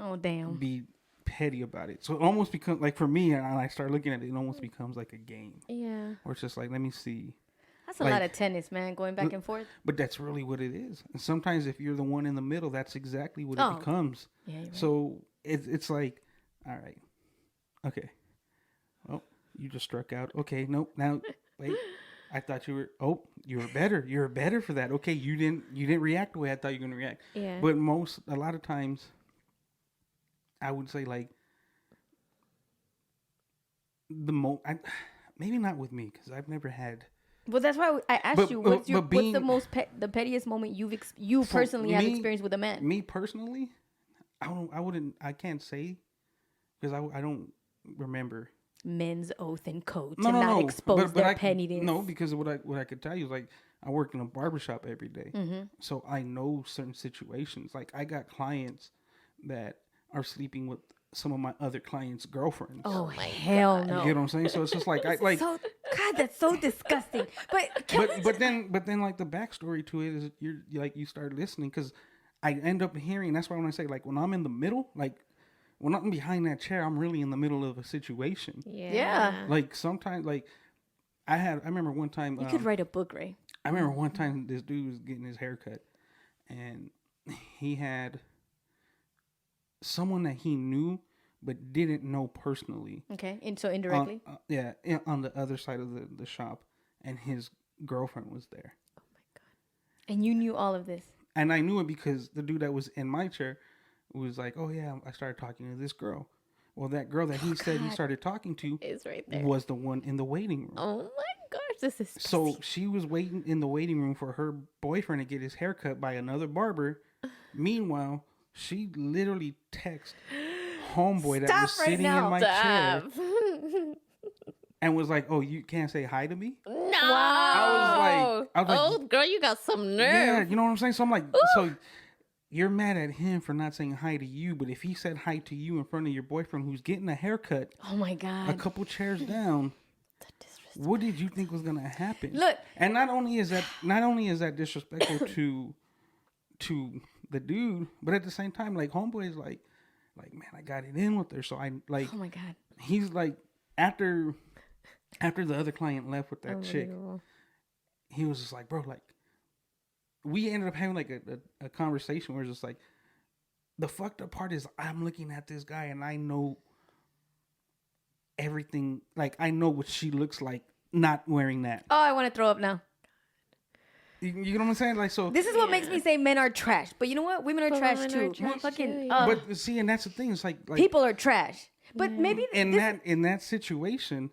Oh damn. be petty about it. So it almost becomes like, for me, and I start looking at it, it almost becomes like a game, Yeah. or it's just like, let me see. That's a like- lot of tennis, man, going back and forth. But that's really what it is. And sometimes if you're the one in the middle, that's exactly what Oh. it becomes. Yeah, you're right. So it's like, all right, okay, well, you just struck out. Okay, nope. Now wait, I thought you were. Oh, you were better. You were better for that. Okay, you didn't react the way I thought you were gonna react. Yeah. But a lot of times, I would say like maybe not with me, because I've never had. Well, that's why I asked But- you but what's being- the most the pettiest moment you For personally have me- experienced with a man? Me personally, I can't say, because I don't remember. Men's oath and code to No, not no. expose But their I, pettiness. No, because what I could tell you is like, I work in a barbershop every day. So I know certain situations. Like, I got clients that are sleeping with some of my other clients' girlfriends. Oh hell no! You get what I'm saying? So it's just like, So God, that's so disgusting. But can we but then like the backstory to it is you start listening, because I end up hearing. That's why when I say, like, when I'm in the middle, like when I'm behind that chair, I'm really in the middle of a situation. Yeah. Like sometimes, like I remember one time. you could write a book, Ray. I remember one time this dude was getting his hair cut, and he had someone that he knew but didn't know personally. Okay, and so indirectly. On the other side of the shop, and his girlfriend was there. And you knew all of this. And I knew it because the dude that was in my chair was like, oh yeah, I started talking to this girl. Well, that girl that he said he started talking to Is right there. was the one in the waiting room. Oh my gosh, this is So she was waiting in the waiting room for her boyfriend to get his hair cut by another barber. Meanwhile, she literally texted homeboy that was Stop right sitting now. in my chair Stop. and was like, oh, you can't say hi to me? No. I was like, oh, girl, you got some nerve. yeah, you know what I'm saying? So I'm like, so you're mad at him for not saying hi to you, but if he said hi to you in front of your boyfriend who's getting a haircut Oh my a God. couple chairs down, what did you think was gonna happen? Look. And not only is that disrespectful to the dude, but at the same time, like, homeboy is like, man, I got it in with her. So I like, Oh my God. he's like, after the other client left with that chick, Unbelievable. he was just like, bro, like, we ended up having like a conversation where it's just like, the fucked up part is I'm looking at this guy and I know everything. Like, I know what she looks like not wearing that. Oh, I want to throw up now. You know what I'm saying? Like, so This is what makes me say men are trash. But you know what? Women are But trash women too. are trash Fucking, too, yeah. but see, and that's the thing. It's like people are trash. But maybe in that situation,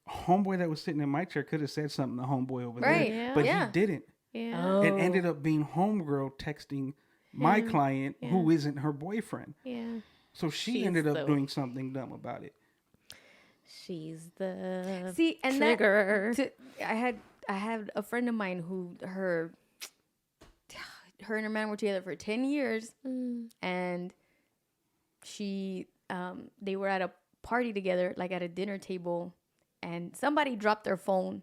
homeboy that was sitting in my chair could have said something to homeboy over Right. there, Yeah. but Yeah. he didn't. Yeah. Oh. It ended up being homegirl texting my client who isn't her boyfriend. Yeah. So she She's ended up the- doing something dumb about it. She's the See, and trigger. I had a friend of mine who her and her man were together for 10 years, and they were at a party together, like at a dinner table, and somebody dropped their phone.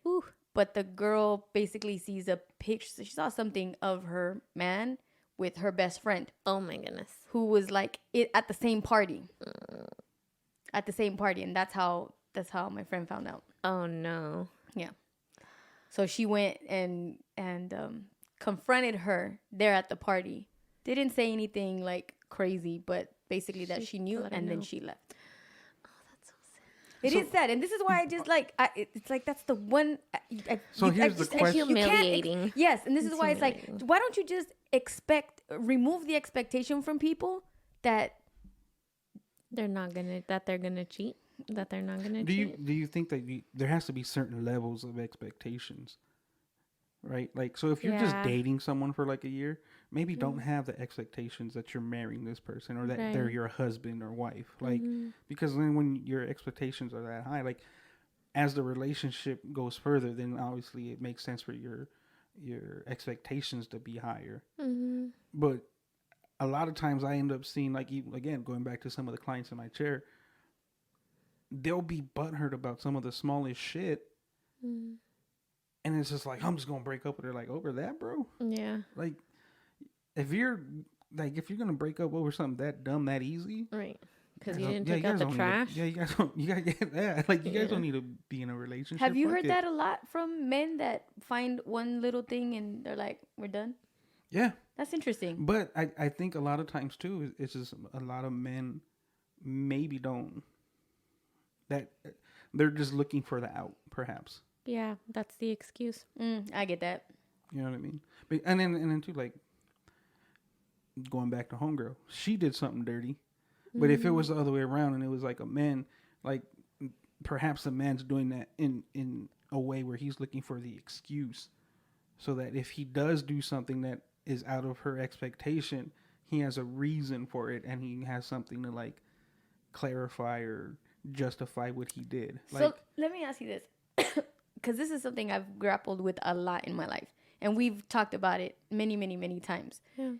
Ooh. But the girl basically sees a picture. She saw something of her man with her best friend, Oh my goodness. who was like at the same party. At the same party, and that's how my friend found out. Oh no. Yeah. So she went and confronted her there at the party. Didn't say anything like crazy, but basically that she knew, let her and then know. she left. Oh, that's so sad. It is sad, and this is why I just like. It's like that's the one. So here's the question. Humiliating. Yes, and this is It's why it's like, humiliating. why don't you just remove the expectation from people that They're not gonna cheat. That they're not gonna Do cheat. you think that there has to be certain levels of expectations, right? Like, so if you're just Yeah. dating someone for like a year, maybe don't have the expectations that you're marrying this person or that they're Right. your husband or wife. Like, because then when your expectations are that high, like as the relationship goes further, then obviously it makes sense for your expectations to be higher. But a lot of times I end up seeing, like, even, again, going back to some of the clients in my chair, they'll be butthurt about some of the smallest shit. And it's just like, I'm just going to break up with her, like, over that, bro? Yeah. Like, if you're going to break up over something that dumb, that easy. Right. Because you guys didn't don't- take you out guys the don't trash. need to- you got to get that. Like, you guys don't need to be in a relationship. have you Fuck heard it. that a lot from men that find one little thing and they're like, we're done? Yeah. That's interesting. But I think a lot of times, too, it's just a lot of men maybe don't. That they're just looking for the out, perhaps. Yeah, that's the excuse. I get that. You know what I mean? But, and then too, like, going back to homegirl, she did something dirty. But if it was the other way around and it was like a man, like, perhaps the man's doing that in a way where he's looking for the excuse, so that if he does do something that is out of her expectation, he has a reason for it and he has something to, like, clarify or justify what he did. Like, So let me ask you this, because this is something I've grappled with a lot in my life, and we've talked about it many, many, many times. Yeah.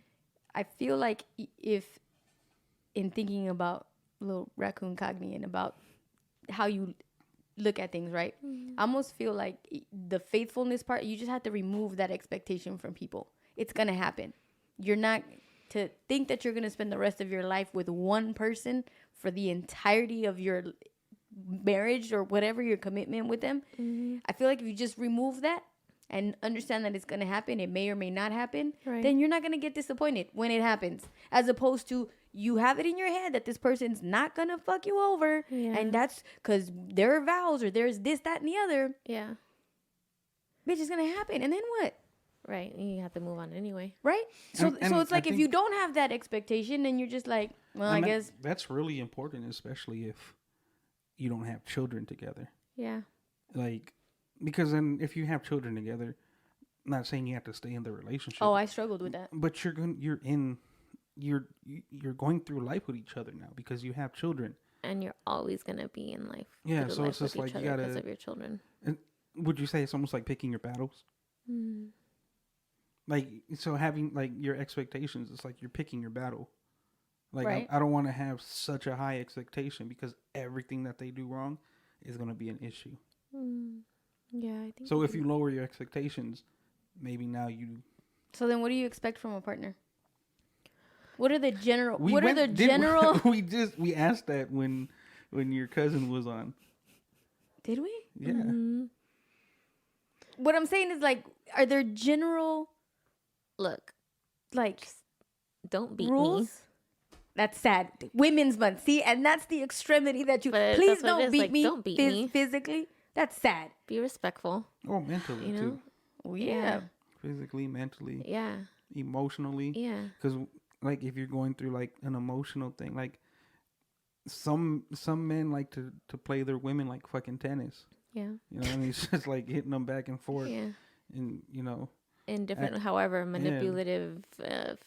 I feel like if, in thinking about little raccoon Cogny and about how you look at things, right? I almost feel like the faithfulness part, you just have to remove that expectation from people. It's going to happen. You're not to think that you're going to spend the rest of your life with one person for the entirety of your marriage or whatever your commitment with them. I feel like if you just remove that and understand that it's going to happen, it may or may not happen, Right. then you're not going to get disappointed when it happens. As opposed to you have it in your head that this person's not going to fuck you over. Yeah. And that's because there are vows or there's this, that, and the other. Yeah. Bitch, it's going to happen. And then what? Right. You have to move on anyway. Right? So And so it's I like if think- you don't have that expectation, then you're just like, well, I and guess. that's really important, especially if you don't have children together. Yeah. Like, because then if you have children together, I'm not saying you have to stay in the relationship. Oh, I struggled with that. But you're going through life with each other now because you have children. And you're always gonna be in life. Yeah, through so life it's just with each like you other gotta- because of your children. And would you say it's almost like picking your battles? Like, so having, like, your expectations, it's like you're picking your battle. Like, Right. I don't want to have such a high expectation because everything that they do wrong is going to be an issue. Yeah, I think. So if you lower your expectations, maybe now you... So then what do you expect from a partner? What are the general... We asked that when your cousin was on. Did we? Yeah. what I'm saying is like, are there general Look, like don't beat rules? me. That's sad. Women's month. See, and that's the extremity that you. But Please that's what it don't is, beat like, me. don't beat me. Physically. That's sad. Be respectful. Oh, mentally You know? too. Well, Yeah. yeah. Physically, mentally, Yeah. emotionally. Yeah. Because like if you're going through like an emotional thing, like some men like to play their women like fucking tennis. Yeah. You know, what I mean, it's just like hitting them back and forth, Yeah. and you know. In different, however, manipulative,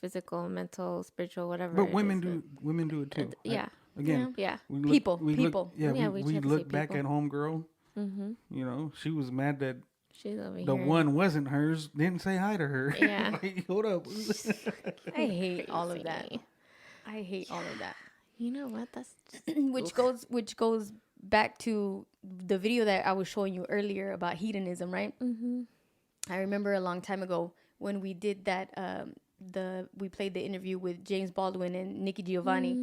physical, mental, spiritual, whatever. But it women is, do it too. yeah. Again, Yeah. we look, People. we People. Look, Yeah, we try to say look back people. at homegirl. Mm-hmm. You know, she was mad that She's over the here. one wasn't hers. Didn't say hi to her. Yeah. Like, hold up. I hate all of that. Crazy. I hate all of that. You know what? That's just, which goes back to the video that I was showing you earlier about hedonism, right? mm-hmm. I remember a long time ago when we did that. We played the interview with James Baldwin and Nikki Giovanni,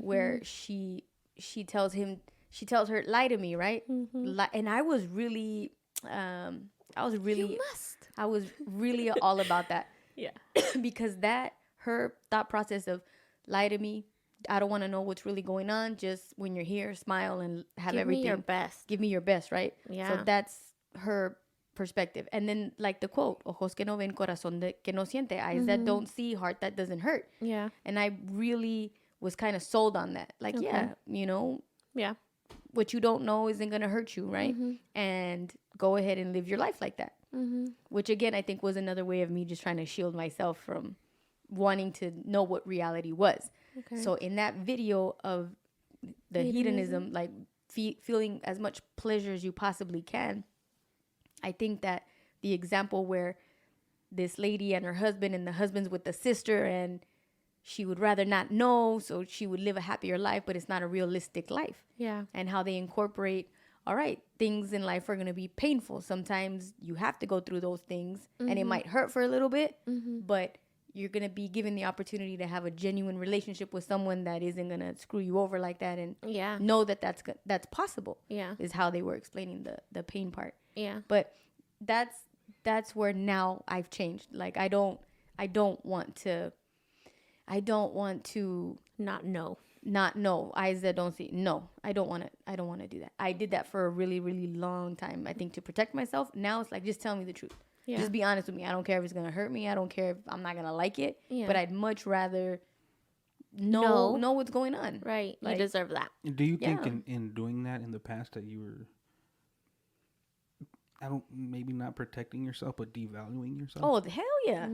where she tells her, lie to me, right? And I was really You must. I was really all about that. Yeah. Because that, her thought process of lie to me, I don't want to know what's really going on. Just when you're here, smile and have Give everything. me your best. Give me your best, right? Yeah. So that's her perspective. And then like the quote, ojos que no ven, corazón que no siente, eyes that don't see, heart that doesn't hurt. Yeah. And I really was kind of sold on that. Like, Okay. yeah, you know, Yeah. what you don't know isn't going to hurt you, right? And go ahead and live your life like that. Which again, I think was another way of me just trying to shield myself from wanting to know what reality was. Okay. So in that video of the hedonism, like feeling as much pleasure as you possibly can, I think that the example where this lady and her husband, and the husband's with the sister, and she would rather not know, so she would live a happier life, but it's not a realistic life. Yeah. And how they incorporate, all right, things in life are going to be painful. Sometimes you have to go through those things, and it might hurt for a little bit, but you're going to be given the opportunity to have a genuine relationship with someone that isn't going to screw you over like that, and Yeah. know that that's possible. Yeah. Is how they were explaining the pain part. Yeah. But that's where now I've changed. Like I don't want to Not know. not know, eyes that don't see. No, I don't want to do that. I did that for a really, really long time, I think, to protect myself. Now it's like, just tell me the truth. Yeah. Just be honest with me. I don't care if it's going to hurt me. I don't care if I'm not going to like it. Yeah. But I'd much rather know what's going on. Right. Like, you deserve that. Do you think Yeah. in doing that in the past that you were, maybe not protecting yourself, but devaluing yourself? Oh, hell yeah.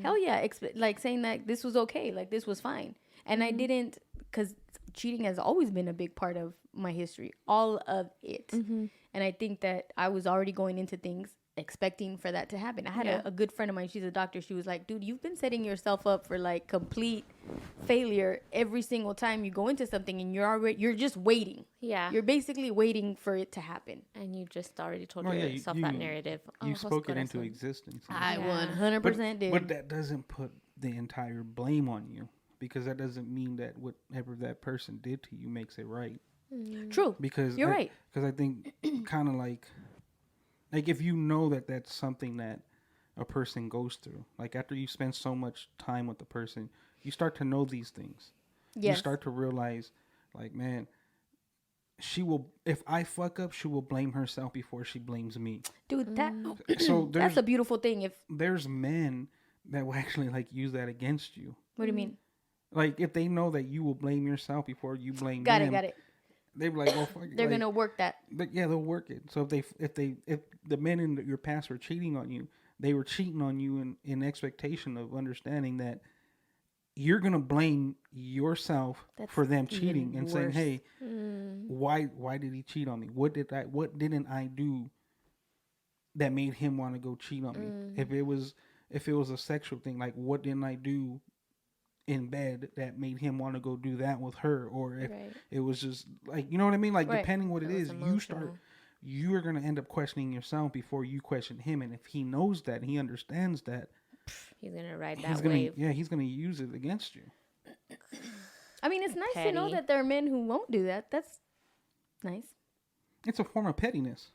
Hell yeah. Like saying that this was okay. Like this was fine. And I didn't, because cheating has always been a big part of my history. All of it. And I think that I was already going into things expecting for that to happen. I had a good friend of mine. She's a doctor. She was like, dude, you've been setting yourself up for like complete failure every single time you go into something, and you're just waiting. Yeah. You're basically waiting for it to happen. And you just already told Oh, yeah, yourself that narrative. You Oh, spoke it into corazón. existence. I Yeah. 100% did. But that doesn't put the entire blame on you, because that doesn't mean that whatever that person did to you makes it right. True. Because You're right. Because I think kind of like if you know that that's something that a person goes through, like after you spend so much time with the person, you start to know these things. Yes. You start to realize, like, man, if I fuck up, she will blame herself before she blames me. Dude, that So that's a beautiful thing. there's men that will actually like use that against you. What do you mean? Like if they know that you will blame yourself before you blame Got them. it. They be like, "Well, fuck it." They're like, gonna work that. But yeah, they'll work it. So if the men in your past were cheating on you, they were cheating on you in expectation of understanding that you're gonna blame yourself That's for them even cheating and saying, worse. "Hey, why did he cheat on me? What didn't I do that made him want to go cheat on me? If it was a sexual thing, like what didn't I do in bed that made him want to go do that with her? Or if it was just like, you know what I mean? Like depending what it is, you are going to end up questioning yourself before you question him. And if he knows that, he understands that, He's going to ride that wave. Yeah, he's going to use it against you. I mean, it's nice to know Petty. that there are men who won't do that. That's nice. It's a form of pettiness.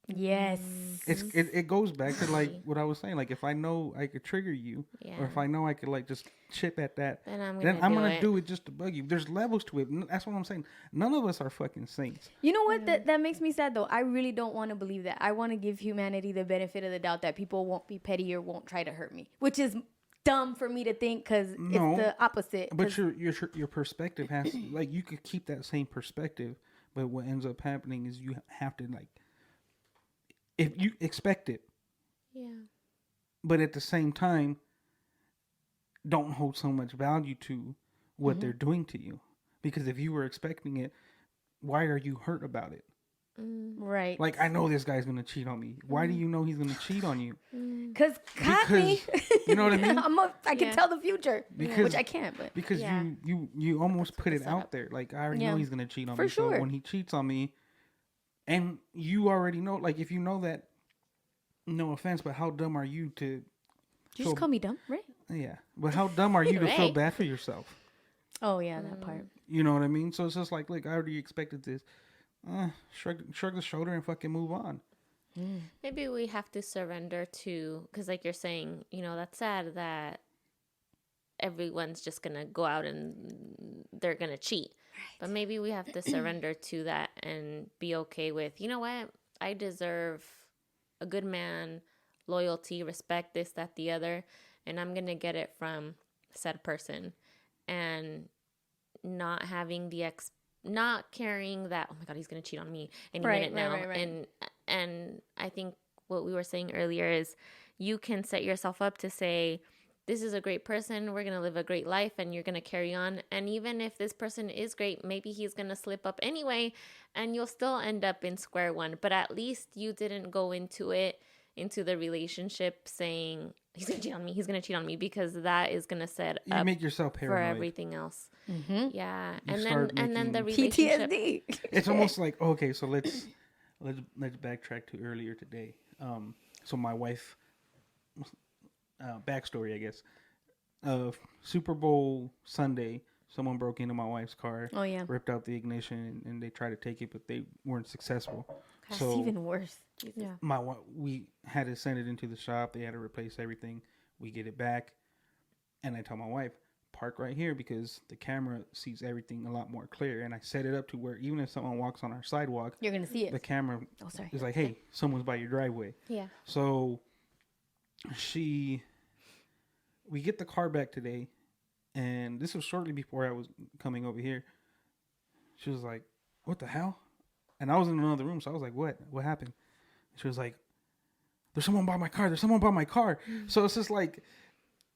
Yes. It goes back to like what I was saying. Like if I know I could trigger you, or if I know I could like just chip at that, then I'm gonna do it just to bug you. There's levels to it. That's what I'm saying. None of us are fucking saints. You know what? That makes me sad though. I really don't want to believe that. I want to give humanity the benefit of the doubt that people won't be petty or won't try to hurt me, which is dumb for me to think because it's the opposite. But your perspective has like you could keep that same perspective, but what ends up happening is you have to like if you expect it, but at the same time, don't hold so much value to what they're doing to you, because if you were expecting it, why are you hurt about it? Right. Like, I know this guy's gonna cheat on me. Why do you know he's gonna cheat on you? Because me. You know what I mean? I can tell the future, which I can't. But because you almost put it out there. Like, I already know he's gonna cheat on me. Sure. So when he cheats on me, and you already know, like, if you know that, no offense, but how dumb are you to? You just call me dumb, right? Yeah, but how dumb are you to feel bad for yourself? Oh yeah, that part. You know what I mean? So it's just like, look, I already expected this. Shrug the shoulder and fucking move on. Maybe we have to surrender to, because like you're saying, you know, that's sad that everyone's just gonna go out and they're gonna cheat. But maybe we have to surrender to that and be okay with, you know what, I deserve a good man, loyalty, respect, this, that, the other, and I'm gonna get it from said person, and not having not carrying that, oh my God, he's gonna cheat on me any minute now. Right. And I think what we were saying earlier is you can set yourself up to say, this is a great person, we're gonna live a great life, and you're gonna carry on. And even if this person is great, maybe he's gonna slip up anyway, and you'll still end up in square one. But at least you didn't go into the relationship saying, he's gonna cheat on me, because that is gonna set you up make yourself paranoid for everything else. Yeah. You And then the relationship PTSD. It's almost like, okay, so let's backtrack to earlier today. So my wife, backstory, I guess. Super Bowl Sunday, someone broke into my wife's car. Oh yeah. Ripped out the ignition, and they tried to take it, but they weren't successful. That's even worse. Yeah. We had to send it into the shop. They had to replace everything. We get it back, and I tell my wife, park right here because the camera sees everything a lot more clear. And I set it up to where even if someone walks on our sidewalk, you're gonna see it. The camera is like, hey, someone's by your driveway. Yeah. So we get the car back today, and this was shortly before I was coming over here. She was like, what the hell? And I was in another room, so I was like, what happened? She was like, there's someone by my car. So it's just like,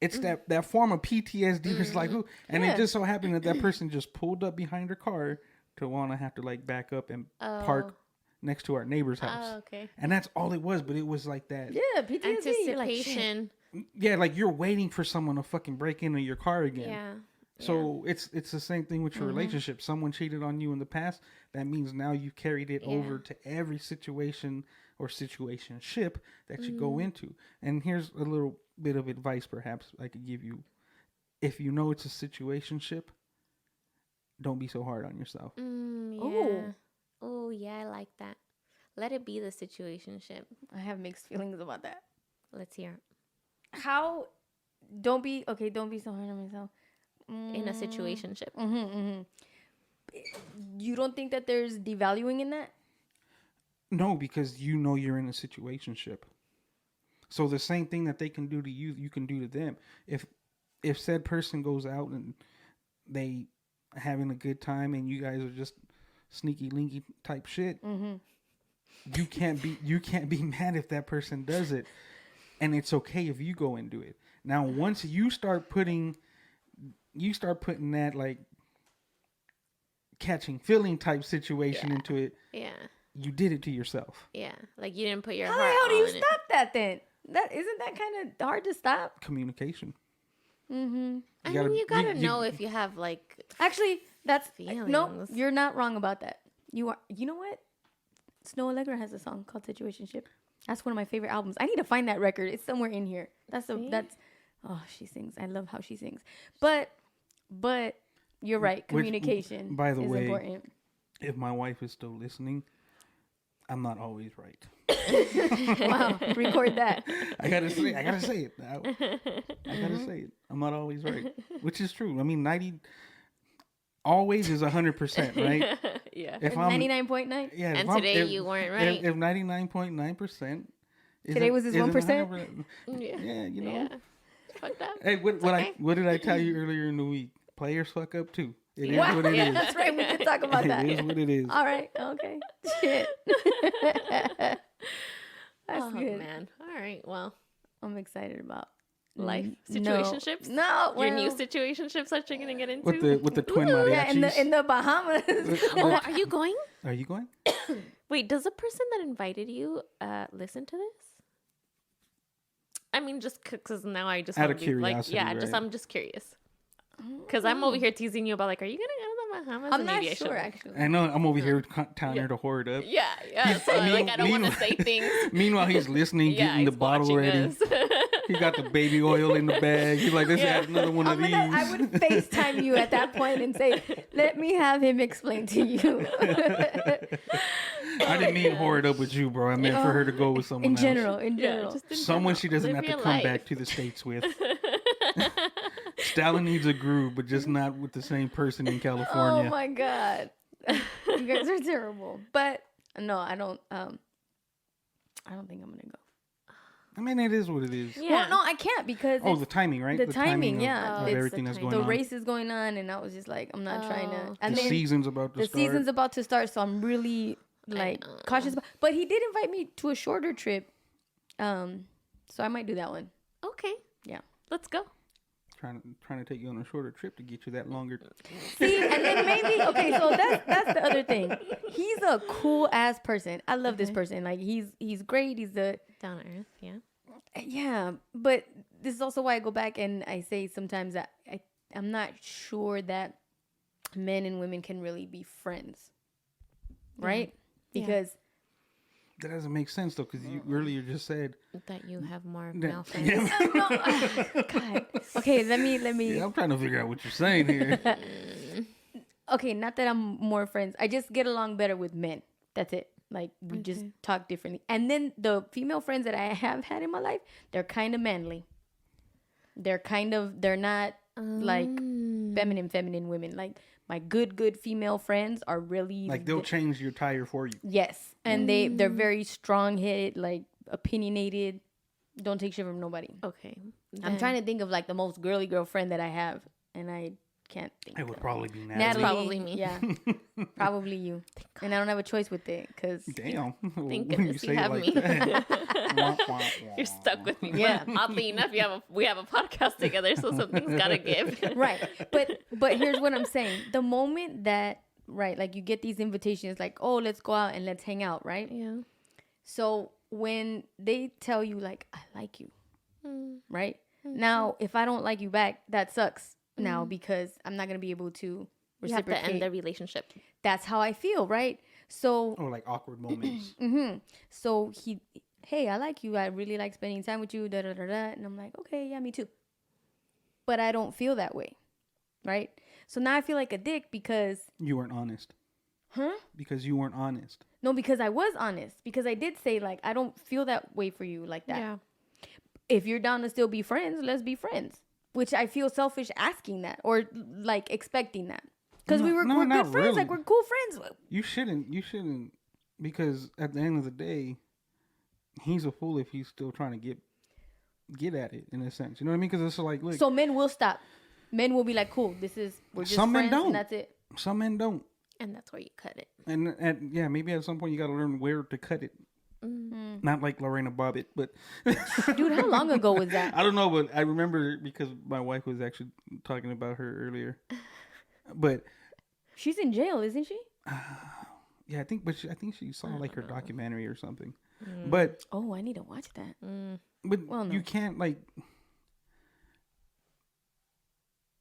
it's that form of PTSD. It's like, who? And it just so happened that person just pulled up behind her car to want to have to like back up and park next to our neighbor's house. Oh, okay. And that's all it was, but it was like that. Yeah, PTSD. Anticipation. Yeah, like you're waiting for someone to fucking break into your car again. Yeah. So it's the same thing with your relationship. Someone cheated on you in the past. That means now you carried it over to every situation or situationship that you go into. And here's a little bit of advice perhaps I could give you. If you know it's a situationship, don't be so hard on yourself. Oh, yeah, I like that. Let it be the situationship. I have mixed feelings about that. Let's hear it. How? Don't be so hard on myself. In a situationship. You don't think that there's devaluing in that? No, because you know you're in a situationship. So the same thing that they can do to you, you can do to them. If said person goes out and they having a good time and you guys are just sneaky linky type shit, you can't be mad if that person does it, and it's okay if you go and do it. Now, once you start putting that like catching feeling type situation into it, you did it to yourself. Yeah, like you didn't put your heart. How do you stop that then? That isn't that kind of hard to stop. Communication. I mean, you gotta know if you have like. Actually, that's feelings. No, you're not wrong about that. You are. You know what? Snow Allegra has a song called "Situationship." That's one of my favorite albums. I need to find that record. It's somewhere in here. That's. Oh, she sings. I love how she sings. But you're right. Communication. By the way, important. if my wife is still listening, I'm not always right. Wow, record that. I gotta say it. I gotta say it. I'm not always right, which is true. I mean, 90 always is 100%, right? Yeah. If I'm 99.9. yeah, And today you weren't right. If 99.9%, Today was his 1%? Yeah, you know. Yeah. Fucked up. Hey, okay. what did I tell you earlier in the week? Players fuck up too. It is Wow. what it is. That's right. We could talk about that. It is what it is. All right. Okay. Shit. That's Oh, good. man. All right. Well, I'm excited about life No. situationships. No, Your new well, situationships that you're gonna get into With the twin Ooh. mariachis. yeah, in the Bahamas. Oh, are you going? Are you going? Wait, does the person that invited you listen to this? I mean, just because now I just Out wanna of be, curiosity, like, yeah, right? I'm just curious. Because I'm over here teasing you about like, are you gonna go to the Bahamas? I'm And not maybe I sure, should. actually. I know. I'm over here telling her to whore it up. Yeah, yeah. So like, I don't want to say things. Meanwhile, he's listening, Yeah, getting the he's bottle watching ready. us. He got the baby oil in the bag. He's like, let's add another one of these. I would FaceTime you at that point and say, let me have him explain to you. I didn't mean whore it up with you, bro. I meant for her to go with someone in else. general. Yeah, just in Someone general. she doesn't Live have to your come life. back to the States with. Stalin needs a groove, but just not with the same person in Oh California. my God. You guys are terrible. But no, I don't think I'm gonna go. I mean, it is what it is. Yeah. Well, no, I can't because Oh, it's the timing, right? the timing, of, yeah. of It's everything the that's timing. going the on. race is going on, and I was just like, I'm not trying to. Oh. And The then season's about to the start. season's about to start, so I'm really like know. cautious. But he did invite me to a shorter trip, so I might do that one. Okay. Yeah. Let's go. Trying to take you on a shorter trip to get you that longer. See, and then maybe okay. So that's the other thing. He's a cool ass person. I love this person. Like he's great. He's a Down to earth. Yeah. yeah. But this is also why I go back and I say sometimes that I'm not sure that men and women can really be friends, right? Yeah. Because That doesn't make sense though, because you earlier just said. That you have more Yeah. male friends. Yeah. God. Okay, let me. Yeah, I'm trying to figure out what you're saying here. Okay, not that I'm more friends. I just get along better with men. That's it. Like we just talk differently. And then the female friends that I have had in my life, they're kind of manly. They're not like feminine women. Like my good female friends are really Like they'll change your tire for you. yes, and they're very strong-headed, like opinionated. Don't take shit from nobody. Okay. I'm trying to think of like the most girly girl friend that I have, and I can't think. It would of probably be Natalie. Probably me. Yeah, probably you. And I don't have a choice with it because Damn. Thank When you goodness say you it have like me. that. Wah, wah, wah. You're stuck with me. Yeah. But oddly enough, we have a podcast together, so something's gotta give. right. But here's what I'm saying: the moment that like you get these invitations, like oh let's go out and let's hang out, right? Yeah. So when they tell you like I like you, right? Now if I don't like you back, that sucks. Now because I'm not gonna be able to You have reciprocate. to end the relationship. That's how I feel, right? So Or like awkward moments. so hey, I like you. I really like spending time with you. Da da da da. And I'm like, okay, yeah, me too. But I don't feel that way, right? So now I feel like a dick because You weren't honest. Huh? Because you weren't honest. no, because I was honest. Because I did say like I don't feel that way for you like that. Yeah. If you're down to still be friends, let's be friends. Which I feel selfish asking that or like expecting that. Because we're No, good not friends, really. like we're cool friends. You shouldn't, because at the end of the day, he's a fool if he's still trying to get at it in a sense. You know what I mean? Because it's like, look, So men will stop. Men will be like, cool, we're just Some men friends don't. and that's it. some men don't, And that's where you cut it. and yeah, maybe at some point you got to learn where to cut it. Not like Lorena Bobbitt, but Dude, how long ago was that? I don't know, but I remember because my wife was actually talking about her earlier. But She's in jail, isn't she? yeah, I think she saw like her documentary or something. But Oh, I need to watch that. Well, no. you can't like,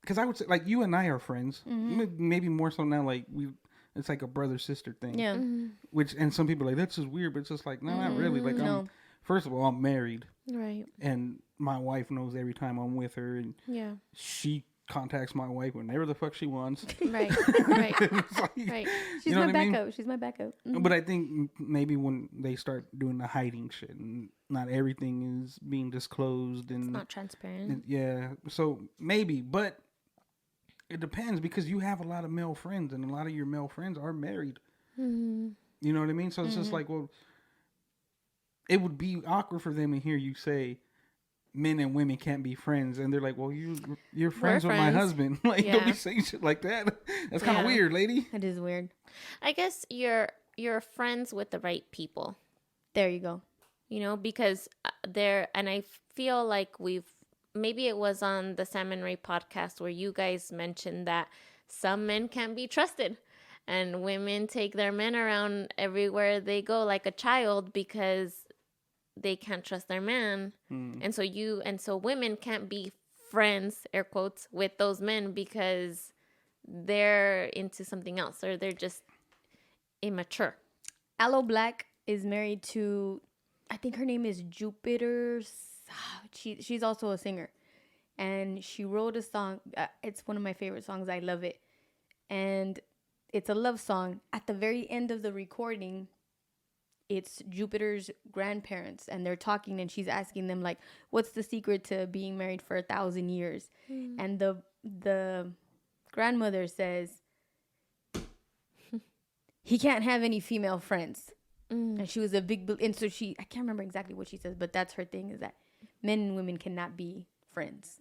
because I would say like you and I are friends. Maybe more so now. Like it's like a brother sister thing. Yeah. Which and some people are like that's just weird, but it's just like no, not really. Like No. first of all, I'm married, Right. and my wife knows every time I'm with her, and Yeah. she contacts my wife whenever the fuck she wants. Right. Right. Like, Right. She's you know my what I mean? backup. She's my backup. But I think maybe when they start doing the hiding shit, and not everything is being disclosed, and It's not transparent. yeah, so maybe, but it depends, because you have a lot of male friends, and a lot of your male friends are married. Mm-hmm. You know what I mean? So it's just like, well, it would be awkward for them to hear you say men and women can't be friends, and they're like, well, you're friends with my friends. husband. Like, don't be Yeah. saying shit like that. That's kind of Yeah. weird, lady. It is weird. I guess you're friends with the right people. There you go. You know, because and I feel like maybe it was on the Salmon Ray podcast where you guys mentioned that some men can't be trusted, and women take their men around everywhere they go like a child because they can't trust their man. And so women can't be friends, air quotes, with those men because they're into something else, or they're just immature. Aloe Black is married to, I think her name is Jupiter. She's also a singer, and she wrote a song. It's one of my favorite songs. I love it, and it's a love song. At the very end of the recording, it's Jupiter's grandparents, and they're talking, and she's asking them like, "What's the secret to being married for 1,000 years?" And the grandmother says, "He can't have any female friends." And she was a big, and so I can't remember exactly what she says, but that's her thing, is that men and women cannot be friends.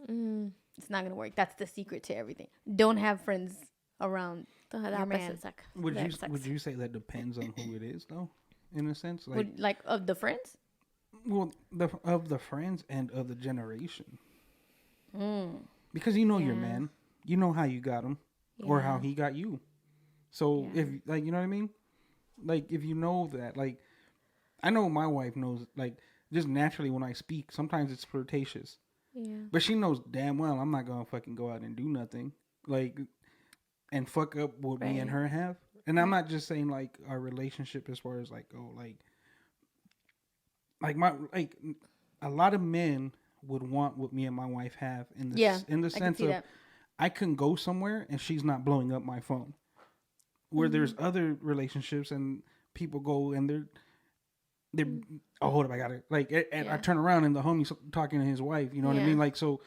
It's not gonna work. That's the secret to everything. Don't have friends around The your opposite man. sex. Would you say that depends on who it is, though? In a sense, Like of the friends. well, of the friends and of the generation, because you know your man, you know how you got him, or how he got you. So if like, you know what I mean, like if you know that, like I know my wife knows, like just naturally when I speak, sometimes it's flirtatious, but she knows damn well I'm not gonna fucking go out and do nothing like and fuck up what me and her have. And I'm not just saying like our relationship as far as like, oh, like a lot of men would want what me and my wife have in the sense of I can go somewhere and she's not blowing up my phone. Where there's other relationships and people go and they're oh, hold up, I got it. Like and I turn around and the homie's talking to his wife, you know what I mean? Like, so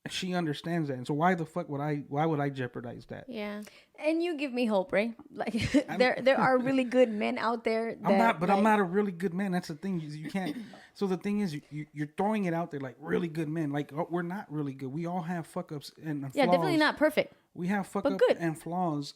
she understands that, and so why would I jeopardize that? Yeah. And you give me hope, right? Like there are really good men out there. I'm not a really good man. That's the thing. You can't. So the thing is, you're throwing it out there like really good men. Like, oh, we're not really good. We all have fuck ups and flaws. definitely not perfect. We have fuck up good. and flaws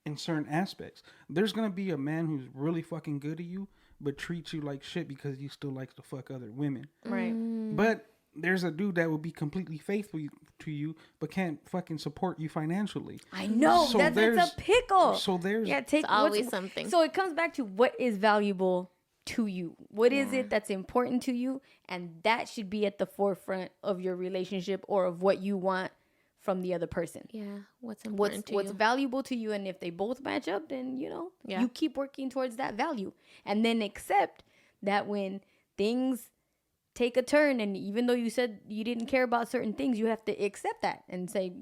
in certain aspects. There's gonna be a man who's really fucking good to you, but treats you like shit because he still likes to fuck other women. Right. But there's a dude that will be completely faithful to you, but can't fucking support you financially. I know. So that's a pickle. So there's It's always something. So it comes back to what is valuable to you. What is it that's important to you? And that should be at the forefront of your relationship or of what you want from the other person. Yeah. What's important to What's you? valuable to you, and if they both match up, then Yeah. you keep working towards that value, and then accept that when things take a turn, and even though you said you didn't care about certain things, you have to accept that and say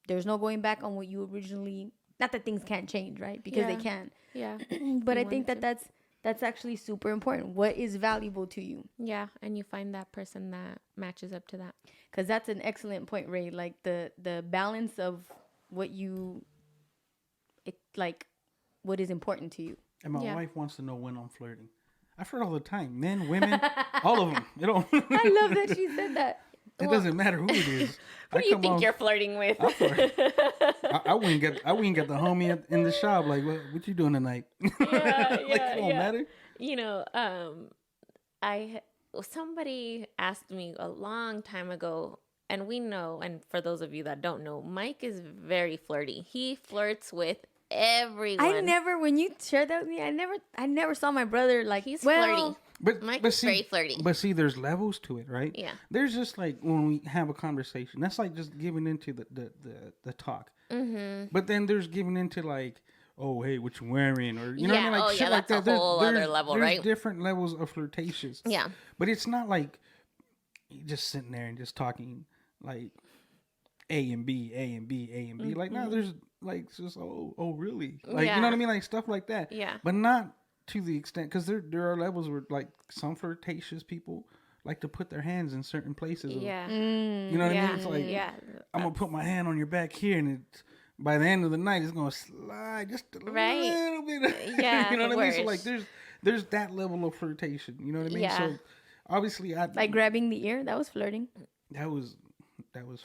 there's no going back on what you originally. Not that things can't change, right? Because they can. Yeah. But I think that's actually super important. What is valuable to you? Yeah. And you find that person that matches up to that. Because that's an excellent point, Ray. Like the balance of what what is important to you. And my wife wants to know when I'm flirting. I've heard all the time, men, women, all of them. You know. I love that she said that. It doesn't matter who it is. Who do you think you're flirting with? I wouldn't get the homie in the shop like, what you doing tonight? It won't matter. You know, somebody asked me a long time ago, and we know, and for those of you that don't know, Mike is very flirty. He flirts with everyone. When you shared that with me, I never saw my brother like He's flirty. Mike is very flirty. But see, there's levels to it, right? Yeah. There's just like when we have a conversation, that's like just giving into the talk. Mm-hmm. But then there's giving into like, oh, hey, what you wearing? Or, you know what I mean? Like shit like that. That's a whole other level, there's right? different levels of flirtatious. Yeah. But it's not like just sitting there and just talking like, A and B, A and B, A and B. Like, no, there's like just really, like, you Yeah. know what I mean, like stuff like that. Yeah. But not to the extent, because there are levels where like some flirtatious people like to put their hands in certain places. Yeah. You know what I Yeah. mean? It's like, Yeah. I'm gonna put my hand on your back here, and by the end of the night, it's gonna slide just a Right. little bit. Yeah, you know the what I mean? So worst. like, there's that level of flirtation. You know what I mean? Yeah. So obviously, Like grabbing the ear, that was flirting. that was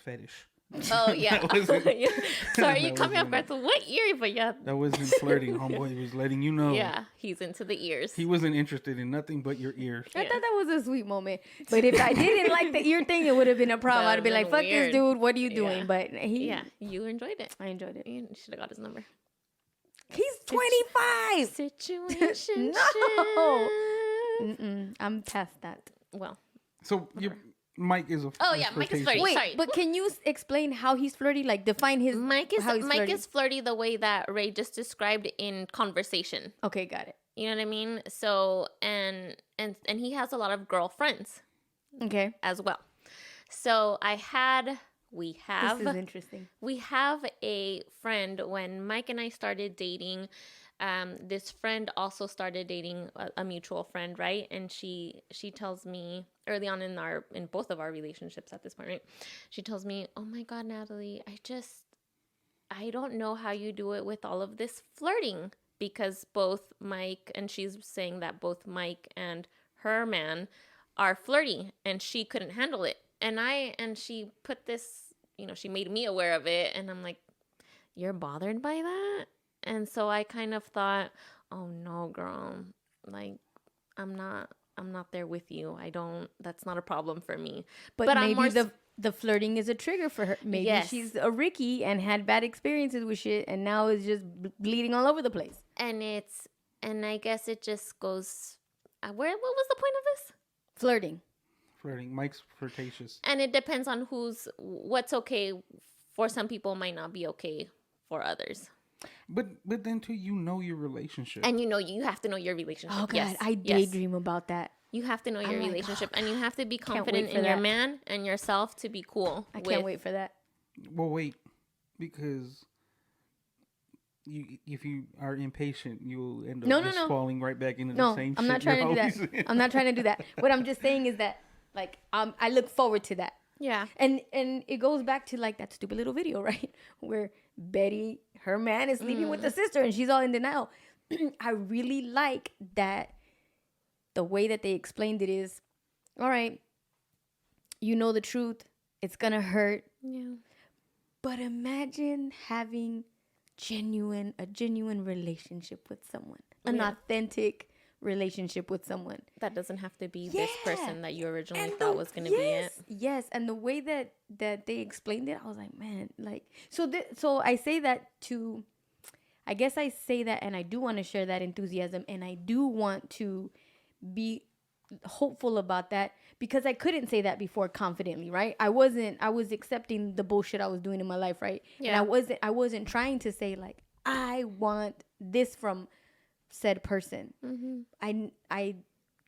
fetish. Oh yeah. That wasn't- Yeah. Sorry, you that caught me off wasn't- guard. So what ear? But yeah. That wasn't flirting, homeboy. He was letting you know. Yeah, he's into the ears. He wasn't interested in nothing but your ears. I thought that was a sweet moment. But if I didn't like the ear thing, it would have been a problem. That I'd be would've like, been fuck this weird. dude. What are you doing? Yeah. But he, Yeah, you enjoyed it. I enjoyed it. You should have got his number. He's 25. Situation. No. I'm past that. Well, So Mike is a. Oh, yeah, Mike is flirtatious. flirty. Wait, Sorry. but can you explain how he's flirty? Like define his Mike is how he's flirty. flirty the way that Ray just described in conversation. Okay, got it. You know what I mean? So and he has a lot of girlfriends Okay. as well. So we This have is interesting. we have a friend. When Mike and I started dating, this friend also started dating a mutual friend, right? And she tells me early on in both of our relationships at this point, right? She tells me, "Oh my God, Natalie, I don't know how you do it with all of this flirting, because both Mike," and she's saying that both Mike and her man are flirty, and she couldn't handle it. And she put this, she made me aware of it, and I'm like, "You're bothered by that?" And so I kind of thought, "Oh no, girl, like I'm not there with you. That's not a problem for me." But I'm maybe more the flirting is a trigger for her. Maybe Yes. she's a Ricky and had bad experiences with shit, and now is just bleeding all over the place. and I guess it just goes what was the point of this? Flirting. Flirting. Mike's flirtatious. And it depends on what's okay for some people might not be okay for others. But then too, your relationship. And you have to know your relationship. Oh God, Yes, I yes. daydream about that. You have to know your I'm like, relationship, and you have to be wait confident for in your that. man and yourself to be cool. I can't wait for that. Well, wait, because if you are impatient, you'll end up No, just no. falling right back into No, the same I'm shit not trying to you're do always that. in. I'm not trying to do that. What I'm just saying is that, like, I look forward to that. Yeah. And it goes back to like that stupid little video, right? Where Betty, her man is sleeping with the sister and she's all in denial. I really like that the way that they explained it is, all right, you know the truth. It's going to hurt. Yeah. But imagine having a genuine relationship with someone. An Yeah. authentic relationship with someone. That doesn't have to be this Yeah. person that you originally And thought was going to be it. Yes, and the way that they explained it, I was like, man, like so I say that to, I guess I say that, and I do want to share that enthusiasm, and I do want to be hopeful about that, because I couldn't say that before confidently, right? I was accepting the bullshit I was doing in my life, right? Yeah. And I wasn't trying to say like, I want this from said person. I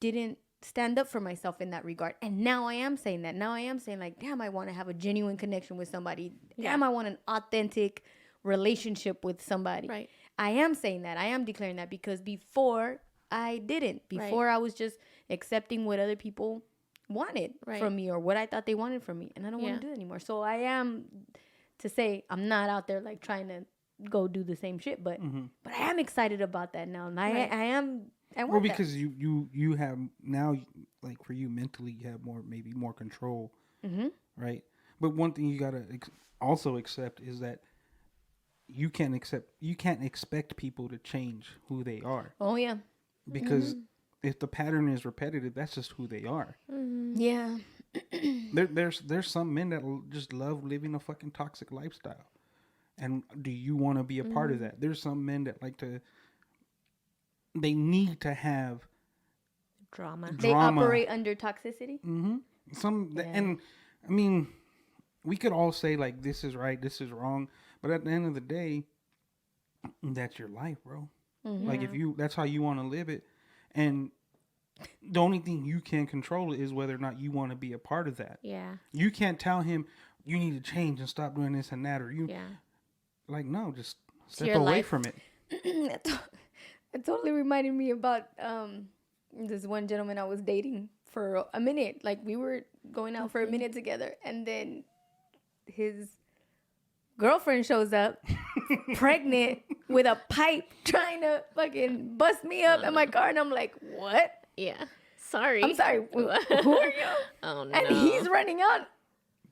didn't stand up for myself in that regard, and now I am saying that. Now I am saying like, damn, I want to have a genuine connection with somebody. Damn, I want an authentic relationship with somebody. Right. I am saying that. I am declaring that, because before I didn't. Before I was just accepting what other people wanted from me, or what I thought they wanted from me, and I don't want to do that anymore. So I am to say I'm not out there like trying to go do the same shit, but I am excited about that now, and I want Well, that. because you have now, like, for you mentally, you have maybe more control, right? But one thing you gotta also accept is that you can't expect people to change who they are, Oh yeah, because if the pattern is repetitive, that's just who they are. yeah. There's some men that just love living a fucking toxic lifestyle, and do you want to be a part of that? There's some men that they need to have Drama. They operate under toxicity. and I mean, we could all say like, this is right, this is wrong, but at the end of the day, that's your life, bro. Like, if that's how you want to live it, and the only thing you can control is whether or not you want to be a part of that. Yeah. You can't tell him, you need to change and stop doing this and that, or you like, no, just step away from it. It totally reminded me about this one gentleman I was dating for a minute. Like, we were going out for a minute together, and then his girlfriend shows up pregnant with a pipe trying to fucking bust me up in my car, and I'm like, what? Yeah. Sorry. I'm sorry. Who are you? Oh, no. And he's running out.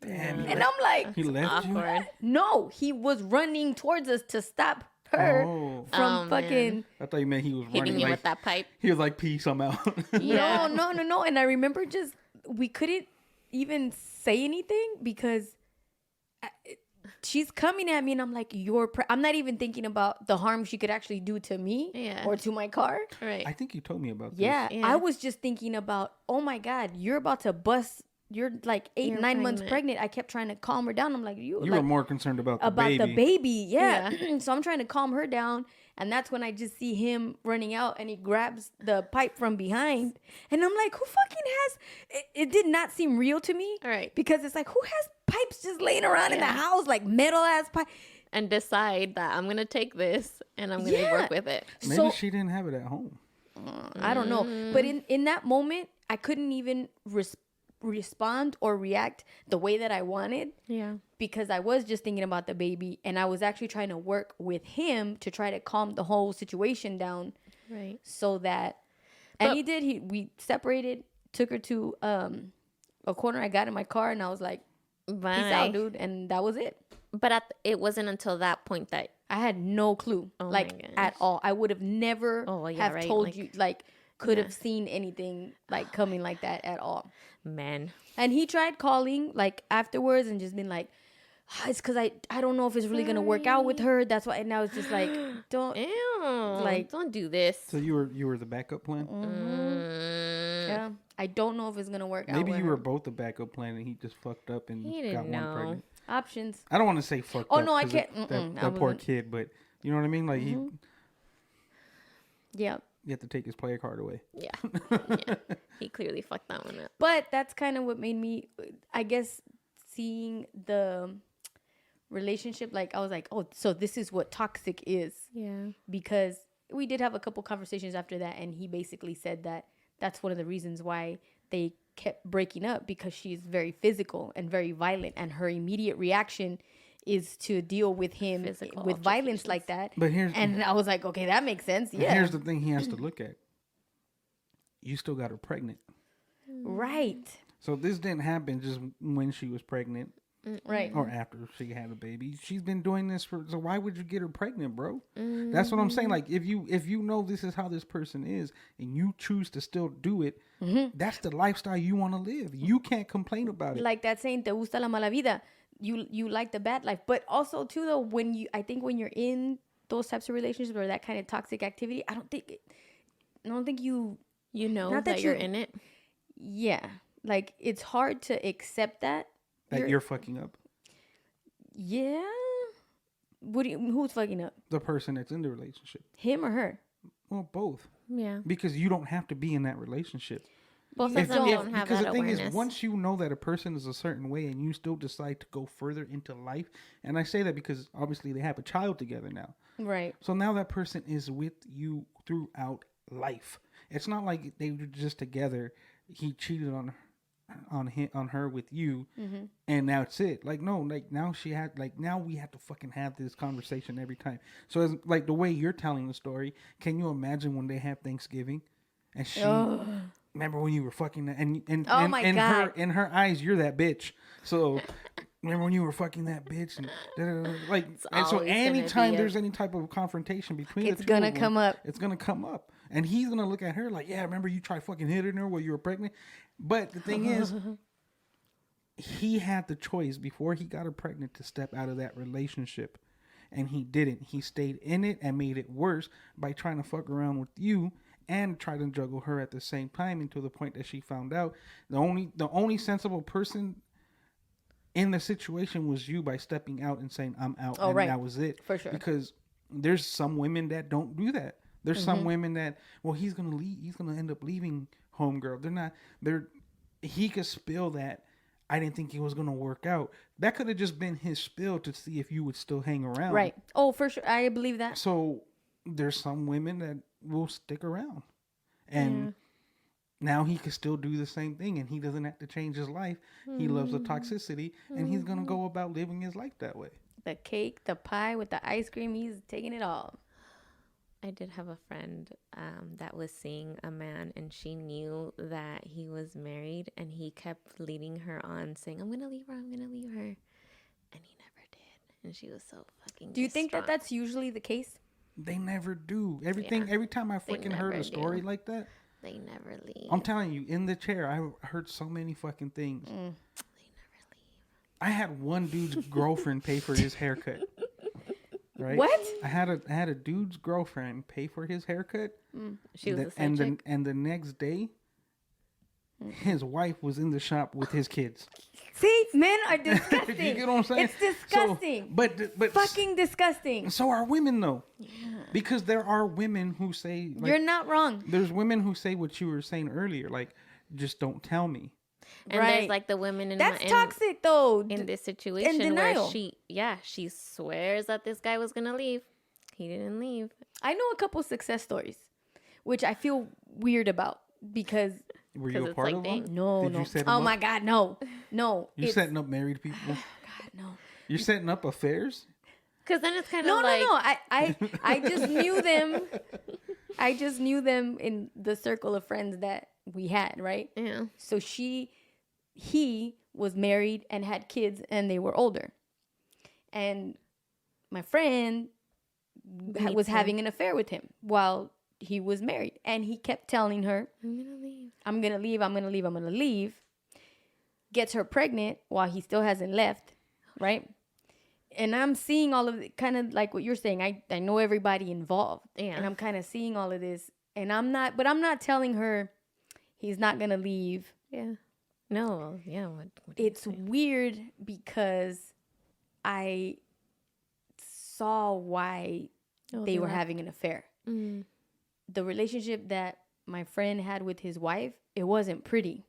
Damn, And I'm like, he left you? Awkward. no, he was running towards us to stop her from fucking. Man. I thought you meant he was Hitting running you like, with that pipe. he was like, peace, I'm out. Yeah. No. And I remember just, we couldn't even say anything because she's coming at me, and I'm like, I'm not even thinking about the harm she could actually do to me or to my car. Right. I think you told me about this. Yeah, I was just thinking about, oh my God, you're about to bust. You're like 9 months pregnant. I kept trying to calm her down. I'm like, you were more concerned about the baby. the baby. Yeah. So I'm trying to calm her down. And that's when I just see him running out, and he grabs the pipe from behind. And I'm like, who fucking has... It did not seem real to me. Right. Because it's like, who has pipes just laying around in the house? Like metal-ass pipe. And decide that I'm going to take this and I'm going to work with it. Maybe she didn't have it at home. I don't know. But in that moment, I couldn't even respond or react the way that I wanted. Yeah. Because I was just thinking about the baby, and I was actually trying to work with him to try to calm the whole situation down. Right. So that, and he did. We separated, took her to a corner. I got in my car, and I was like, peace out, dude. And that was it. But it wasn't until that point that I had no clue, at all. I would have never told you, could have seen anything like coming like that at all. Man. And he tried calling like afterwards and just been like, it's because I don't know if it's really gonna work out with her. That's why. And I was just like, don't do this. So you were the backup plan. Yeah, I don't know if it's gonna work out. Maybe you were both the backup plan, and he just fucked up and got one pregnant. Options. I don't want to say fucked up. Oh no, I can't. That poor kid, but you know what I mean. Like Yeah. You have to take his player card away. Yeah. He clearly fucked that one up. But that's kind of what made me, I guess, seeing the relationship. Like, I was like, oh, so this is what toxic is. Yeah. Because we did have a couple conversations after that, and he basically said that that's one of the reasons why they kept breaking up, because she's very physical and very violent, and her immediate reaction is to deal with him with violence like that. But I was like, okay, that makes sense. Yeah. Here's the thing he has to look at. You still got her pregnant. Right. So this didn't happen just when she was pregnant. Right. Or after she had a baby. She's been doing this so why would you get her pregnant, bro? That's what I'm saying. Like, if you know this is how this person is and you choose to still do it, that's the lifestyle you want to live. You can't complain about it. Like that saying, te gusta la mala vida. You like the bad life. But also too, though, when you're in those types of relationships or that kind of toxic activity, I don't think you know that you're in it. Yeah. Like, it's hard to accept that you're fucking up. Yeah. Who's fucking up? The person that's in the relationship. Him or her? Well, both. Yeah. Because you don't have to be in that relationship. Both of them don't have that awareness. Because the thing is, once you know that a person is a certain way and you still decide to go further into life, and I say that because obviously they have a child together now. Right. So now that person is with you throughout life. It's not like they were just together. He cheated on her with you, and now it's it. Like, no, like now now we have to fucking have this conversation every time. So as like the way you're telling the story, can you imagine when they have Thanksgiving and she remember when you were fucking that and oh my God. In her eyes you're that bitch. So remember when you were fucking that bitch and like, and so anytime there's any type of confrontation between the two, it's gonna come up. And he's gonna look at her like, yeah, remember you tried fucking hitting her while you were pregnant. But the thing is, he had the choice before he got her pregnant to step out of that relationship, and he didn't. He stayed in it and made it worse by trying to fuck around with you and try to juggle her at the same time, until the point that she found out the only sensible person in the situation was you, by stepping out and saying, I'm out, and that was it. For sure. Because there's some women that don't do that. There's some women that, well, he's gonna end up leaving homegirl. He could spill that I didn't think it was going to work out. That could have just been his spill to see if you would still hang around. Right. Oh, for sure. I believe that. So there's some women that will stick around. And now he can still do the same thing and he doesn't have to change his life. He loves the toxicity and he's going to go about living his life that way. The cake, the pie with the ice cream, he's taking it all. I did have a friend that was seeing a man, and she knew that he was married, and he kept leading her on, saying, I'm going to leave her, I'm going to leave her. And he never did. And she was so fucking Do you think that distraught. that's usually the case? They never do. Every time I freaking heard a story like that, they never leave. I'm telling you, in the chair, I heard so many fucking things. They never leave. I had one dude's girlfriend pay for his haircut. Right? What? I had a dude's girlfriend pay for his haircut. She was a side chick? And the next day, his wife was in the shop with his kids. See, men are disgusting. You get what I'm saying? It's disgusting. So, but fucking disgusting. So are women though. Yeah. Because there are women who say like, you're not wrong. There's women who say what you were saying earlier, like just don't tell me. And there's like the women in that's toxic though. In this situation denial. where she swears that this guy was gonna leave. He didn't leave. I know a couple success stories, which I feel weird about because. Were you a part of one? No, Did no. You set oh them my up? God, no. You're setting up married people. God, no. You're setting up affairs. Because then it's kind of No. I like just knew them. I just knew them in the circle of friends that we had, right? Yeah. So he was married and had kids, and they were older. And my friend was having an affair with him while he was married, and he kept telling her, "I'm gonna leave. I'm gonna leave. I'm gonna leave. I'm gonna leave." Gets her pregnant while he still hasn't left, right? And I'm seeing all of it, kind of like what you're saying. I know everybody involved, and I'm kind of seeing all of this, and I'm not telling her he's not gonna leave. Yeah. No. Yeah. What It's weird because I saw why they were having an affair. Mm. The relationship that my friend had with his wife, it wasn't pretty.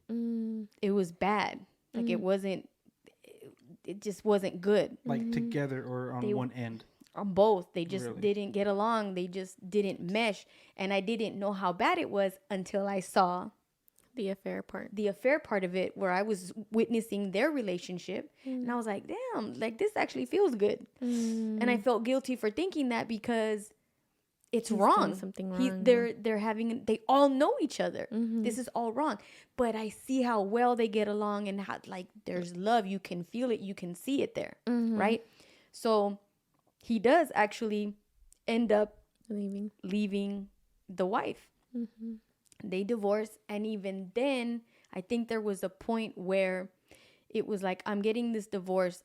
It was bad. Like it just wasn't good. Like together or on one end? On both. They just didn't get along. They just didn't mesh. And I didn't know how bad it was until I saw the affair part. The affair part of it, where I was witnessing their relationship. And I was like, damn, like this actually feels good. And I felt guilty for thinking that because it's wrong. Something wrong. They all know each other. This is all wrong. But I see how well they get along and how like there's love. You can feel it. You can see it there. Right? So he does actually end up leaving the wife. They divorced. And even then, I think there was a point where it was like, I'm getting this divorce.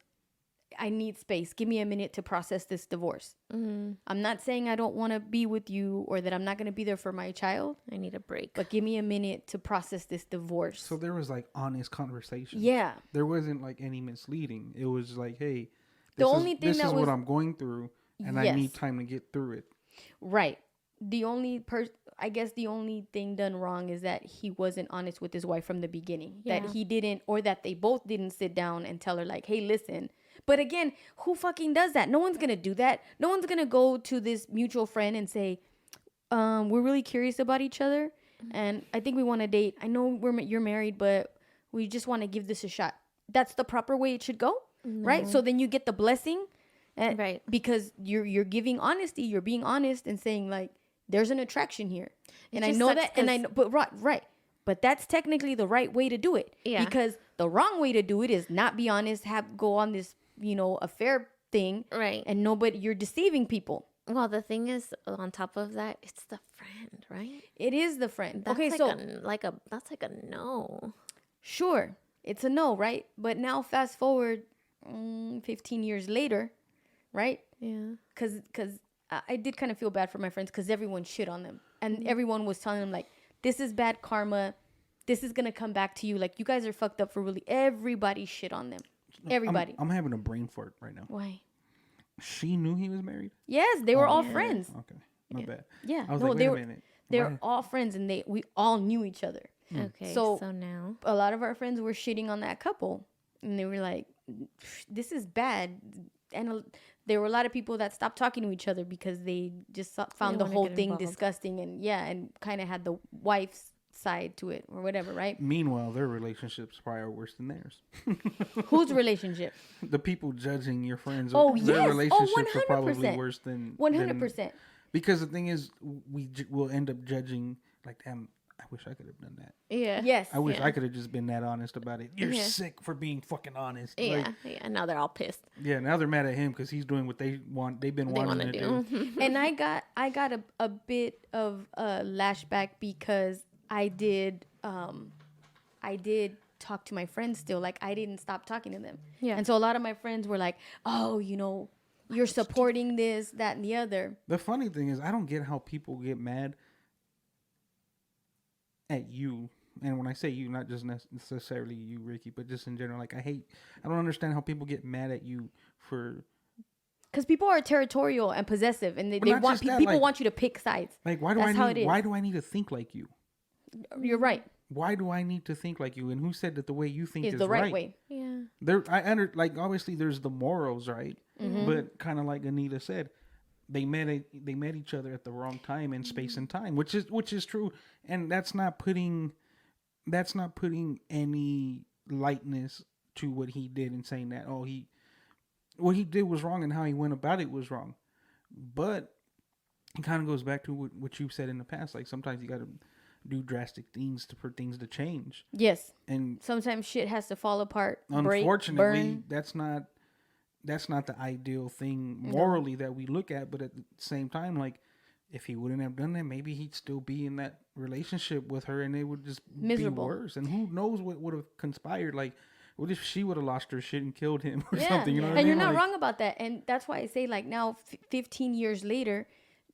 I need space. Give me a minute to process this divorce. I'm not saying I don't want to be with you or that I'm not going to be there for my child. I need a break. But give me a minute to process this divorce. So there was like honest conversation. Yeah. There wasn't like any misleading. It was like, hey, this is what I'm going through and I need time to get through it. Right. I guess the only thing done wrong is that he wasn't honest with his wife from the beginning. Yeah. That he didn't, or that they both didn't sit down and tell her like, hey, listen. But again, who fucking does that? No one's going to do that. No one's going to go to this mutual friend and say, we're really curious about each other. And I think we want to date. I know you're married, but we just want to give this a shot. That's the proper way it should go. Right? So then you get the blessing. Right. Because you're giving honesty. You're being honest and saying like, there's an attraction here. And I know that. And I know, but right. But that's technically the right way to do it. Yeah. Because the wrong way to do it is not be honest, go on this, affair thing. Right. And you're deceiving people. Well, the thing is, on top of that, it's the friend, right? It is the friend. That's okay, that's like a no. Sure. It's a no, right? But now fast forward 15 years later, right? Yeah. Because I did kind of feel bad for my friends because everyone shit on them. And everyone was telling them, like, this is bad karma. This is going to come back to you. Like, you guys are fucked up for really. Everybody shit on them. Everybody. I'm having a brain fart right now. Why? She knew he was married? Yes, they were all friends. Okay. My bad. Yeah. I was like, wait a minute. They're all friends and we all knew each other. Okay, so now a lot of our friends were shitting on that couple. and they were like, this is bad. And there were a lot of people that stopped talking to each other because they just found the whole thing disgusting, and kind of had the wife's side to it or whatever, right? Meanwhile, their relationship's probably worse than theirs. Whose relationship? The people judging your friends. Oh, their yes. relationships are 100%. probably worse than 100%. Because the thing is, will end up judging like, damn, I wish I could have done that. Yeah. Yes. I wish I could have just been that honest about it. You're Yeah. sick for being fucking honest. Yeah. Like, Yeah. Now they're all pissed. yeah. Now they're mad at him because he's doing what they want. They've been wanting to do. And I got a bit of a lashback because I did talk to my friends still. Like, I didn't stop talking to them. Yeah. And so a lot of my friends were like, oh, you know, you're supporting this, that, and the other. The funny thing is, I don't get how people get mad at you. And when I say you, not just necessarily you, Ricky, but just in general, like, I don't understand how people get mad at you for... Because people are territorial and possessive, and they want people like, want you to pick sides. Like, why do I need to think like you? You're right. Why do I need to think like you? And who said that the way you think is the right way? Yeah. Like, obviously there's the morals, right? Mm-hmm. But kind of like Anita said, they met each other at the wrong time in space and time, which is true, and that's not putting any lightness to what he did and saying that what he did was wrong and how he went about it was wrong. But it kind of goes back to what you've said in the past. Like, sometimes you got to do drastic things for things to change. Yes. And sometimes shit has to fall apart. Unfortunately, that's not the ideal thing morally that we look at. But at the same time, like, if he wouldn't have done that, maybe he'd still be in that relationship with her, and it would just miserable. Be worse. And who knows what would have conspired? Like, what if she would have lost her shit and killed him or something? You know what I mean? And you're not wrong about that. And that's why I say, like, now 15 years later,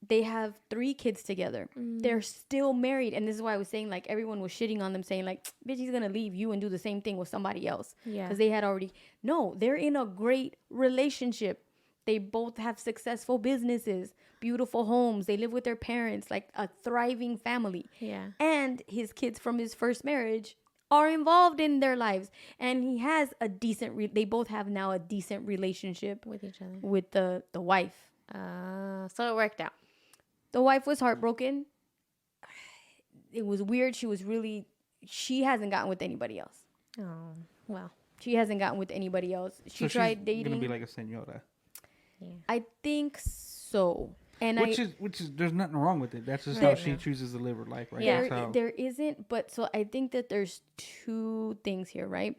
they have 3 kids together. They're still married. And this is why I was saying, like, everyone was shitting on them, saying, like, bitch, he's going to leave you and do the same thing with somebody else. Yeah. Because they had already... No, they're in a great relationship. They both have successful businesses, beautiful homes. They live with their parents, like a thriving family. Yeah. And his kids from his first marriage are involved in their lives. And he has a decent... they both have now a decent relationship with each other. With the wife. So it worked out. The wife was heartbroken. It was weird. She hasn't gotten with anybody else. Oh, well. She hasn't gotten with anybody else. She tried dating. She's gonna be like a señora. Yeah. I think so. And which is there's nothing wrong with it. That's just how she chooses to live her life, right? Yeah. There isn't, but so I think that there's 2 things here, right?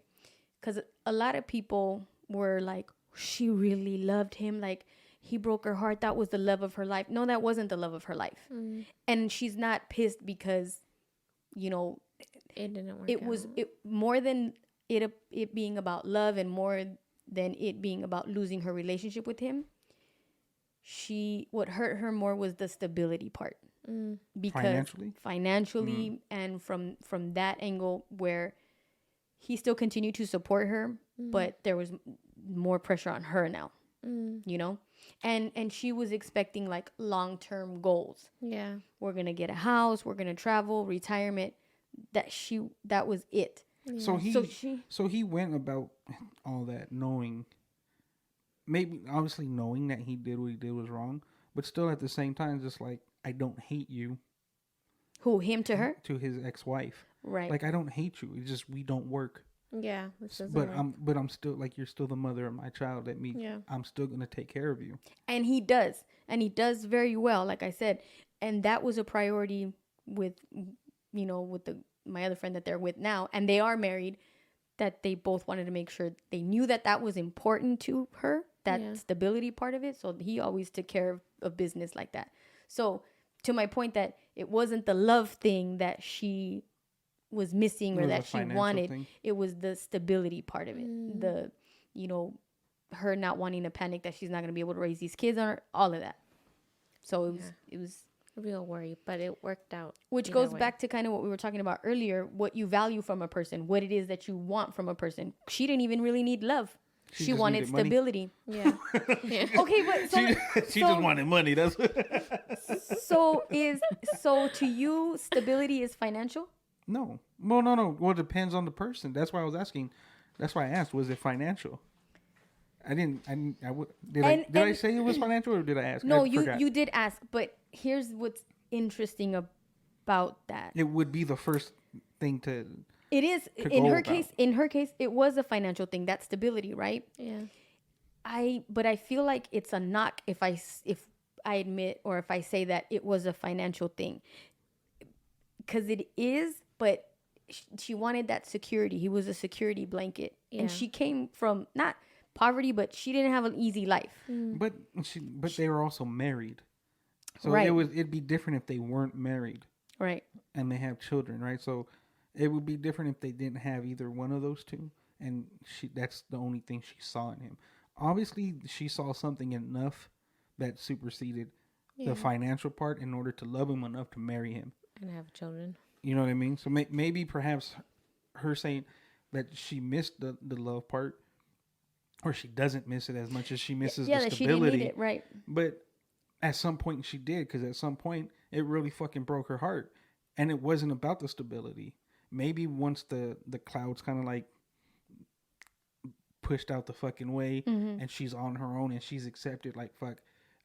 Because a lot of people were like, she really loved him. Like, he broke her heart. That was the love of her life. No, that wasn't the love of her life. And she's not pissed because, you know, it didn't work. It was more than it being about love and more than it being about losing her relationship with him. What hurt her more was the stability part. Because financially and from that angle where he still continued to support her, but there was more pressure on her now. You know? And she was expecting like long-term goals. Yeah. We're going to get a house, we're going to travel, retirement. That was it. Yeah. So he went about all that knowing, maybe obviously knowing that he did what he did was wrong, but still at the same time just like, I don't hate you. Who, him to her? To his ex-wife. Right. Like, I don't hate you. It's just we don't work. Yeah. But I'm still like, you're still the mother of my child. That means I'm still gonna take care of you. And he does very well, like I said. And that was a priority with, you know, with my other friend that they're with now, and they are married. That they both wanted to make sure they knew that was important to her, that stability part of it. So he always took care of business like that. So to my point that it wasn't the love thing that she was missing or that she wanted. Thing. It was the stability part of it. The, you know, her not wanting to panic that she's not going to be able to raise these kids on her, all of that. So it was a real worry, but it worked out. Which goes back to kind of what we were talking about earlier, what you value from a person, what it is that you want from a person. She didn't even really need love. She wanted stability. Yeah. Okay, but she just wanted money. That's so to you, stability is financial? No. Well, no. Well, it depends on the person. That's why I was asking. That's why I asked. Was it financial? Did And- I say it was financial or did I ask? No, I forgot. you did ask, but here's what's interesting about that. It would be the first thing to. It is to in go her about. case. In her case, it was a financial thing. That stability, right? Yeah. But I feel like it's a knock if I admit or if I say that it was a financial thing, because it is. But she wanted that security. He was a security blanket, Yeah. and she came from not poverty, but she didn't have an easy life. But they were also married, so Right. it'd be different if they weren't married Right. and they have children, right? So it would be different if they didn't have either one of those two, and that's the only thing she saw in him. Obviously, she saw something enough that superseded the financial part in order to love him enough to marry him. And have children. You know what I mean? So maybe perhaps her saying that she missed the love part, or she doesn't miss it as much as she misses the That she stability. didn't need it, right? But at some point she did, because at some point it really fucking broke her heart, and it wasn't about the stability. Maybe once the clouds kind of like pushed out the fucking way, and she's on her own and she's accepted, like, fuck,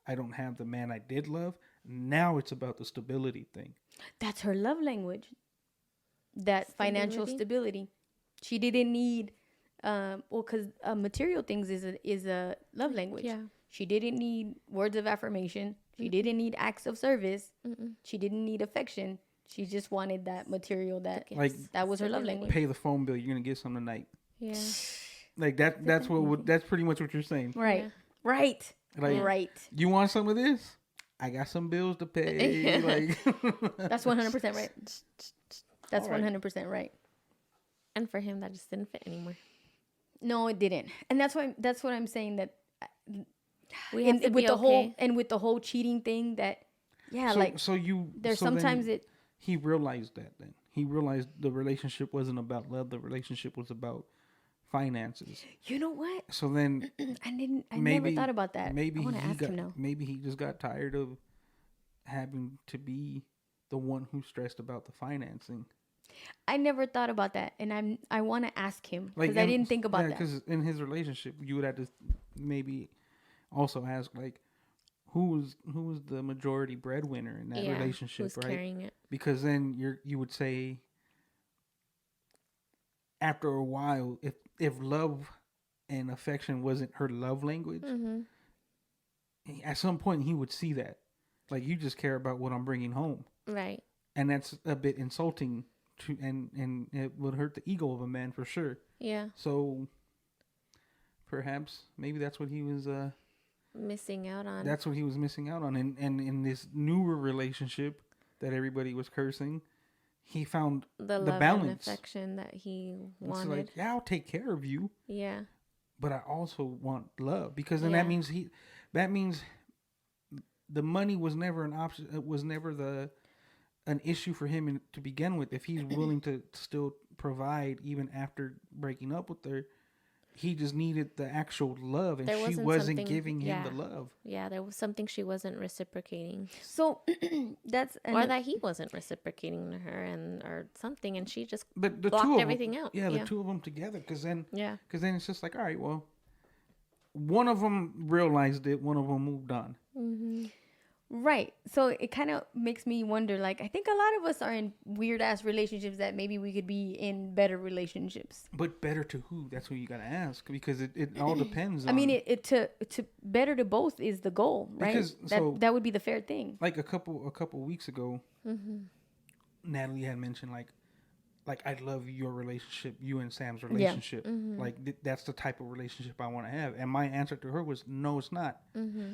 I don't have the man I did love. Now it's about the stability thing. That's her love language. That financial stability. She didn't need, because material things is a love language. Yeah. She didn't need words of affirmation. She didn't need acts of service. She didn't need affection. She just wanted that material. That was her love language. Pay the phone bill. You're gonna get some tonight. Yeah. Like that. That's pretty much what you're saying. Right. Yeah. Right. Like, right. You want some of this? I got some bills to pay. Like That's 100% right. That's All right. 100% right. And for him, that just didn't fit anymore. No, it didn't. And that's what I'm saying, that We have to with be the okay. whole cheating thing, that there's sometimes he realized that. Then he realized the relationship wasn't about love. The relationship was about finances. You know what? So then I never thought about that. Maybe I want to ask got, him now. Maybe he just got tired of having to be the one who stressed about the financing. I never thought about that, and I want to ask him, because I didn't think about that. Because in his relationship, you would have to maybe also ask, like, who was the majority breadwinner in that relationship, who's right? Carrying it. Because then you would say, after a while, if love and affection wasn't her love language, at some point he would see that, like, you just care about what I'm bringing home, Right. and that's a bit insulting to, and it would hurt the ego of a man for sure. Yeah. So perhaps maybe that's what he was Missing out on. that's what he was missing out on, and in this newer relationship that everybody was cursing, he found the love balance. and affection that he It's wanted. like, yeah, I'll take care of you, Yeah. but I also want love, because then Yeah. that means the money was never an option. It was never an issue for him to begin with. If he's willing to still provide even after breaking up with her, he just needed the actual love, and she wasn't giving him the love. Yeah, there was something she wasn't reciprocating. So that's Or that he wasn't reciprocating to her, or something, and she just But the blocked two of everything them, out. Yeah, the two of them together, because then Yeah. it's just like, all right, well, one of them realized it, one of them moved on. right. So it kind of makes me wonder, like, I think a lot of us are in weird ass relationships that maybe we could be in better relationships. But better to who? That's what you gotta ask, because it all depends. I mean, it to better to both is the goal, right? Because, that would be the fair thing. like a couple weeks ago, Natalie had mentioned like I love your relationship, you and Sam's relationship. Like that's the type of relationship I want to have. And my answer to her was, no, it's not,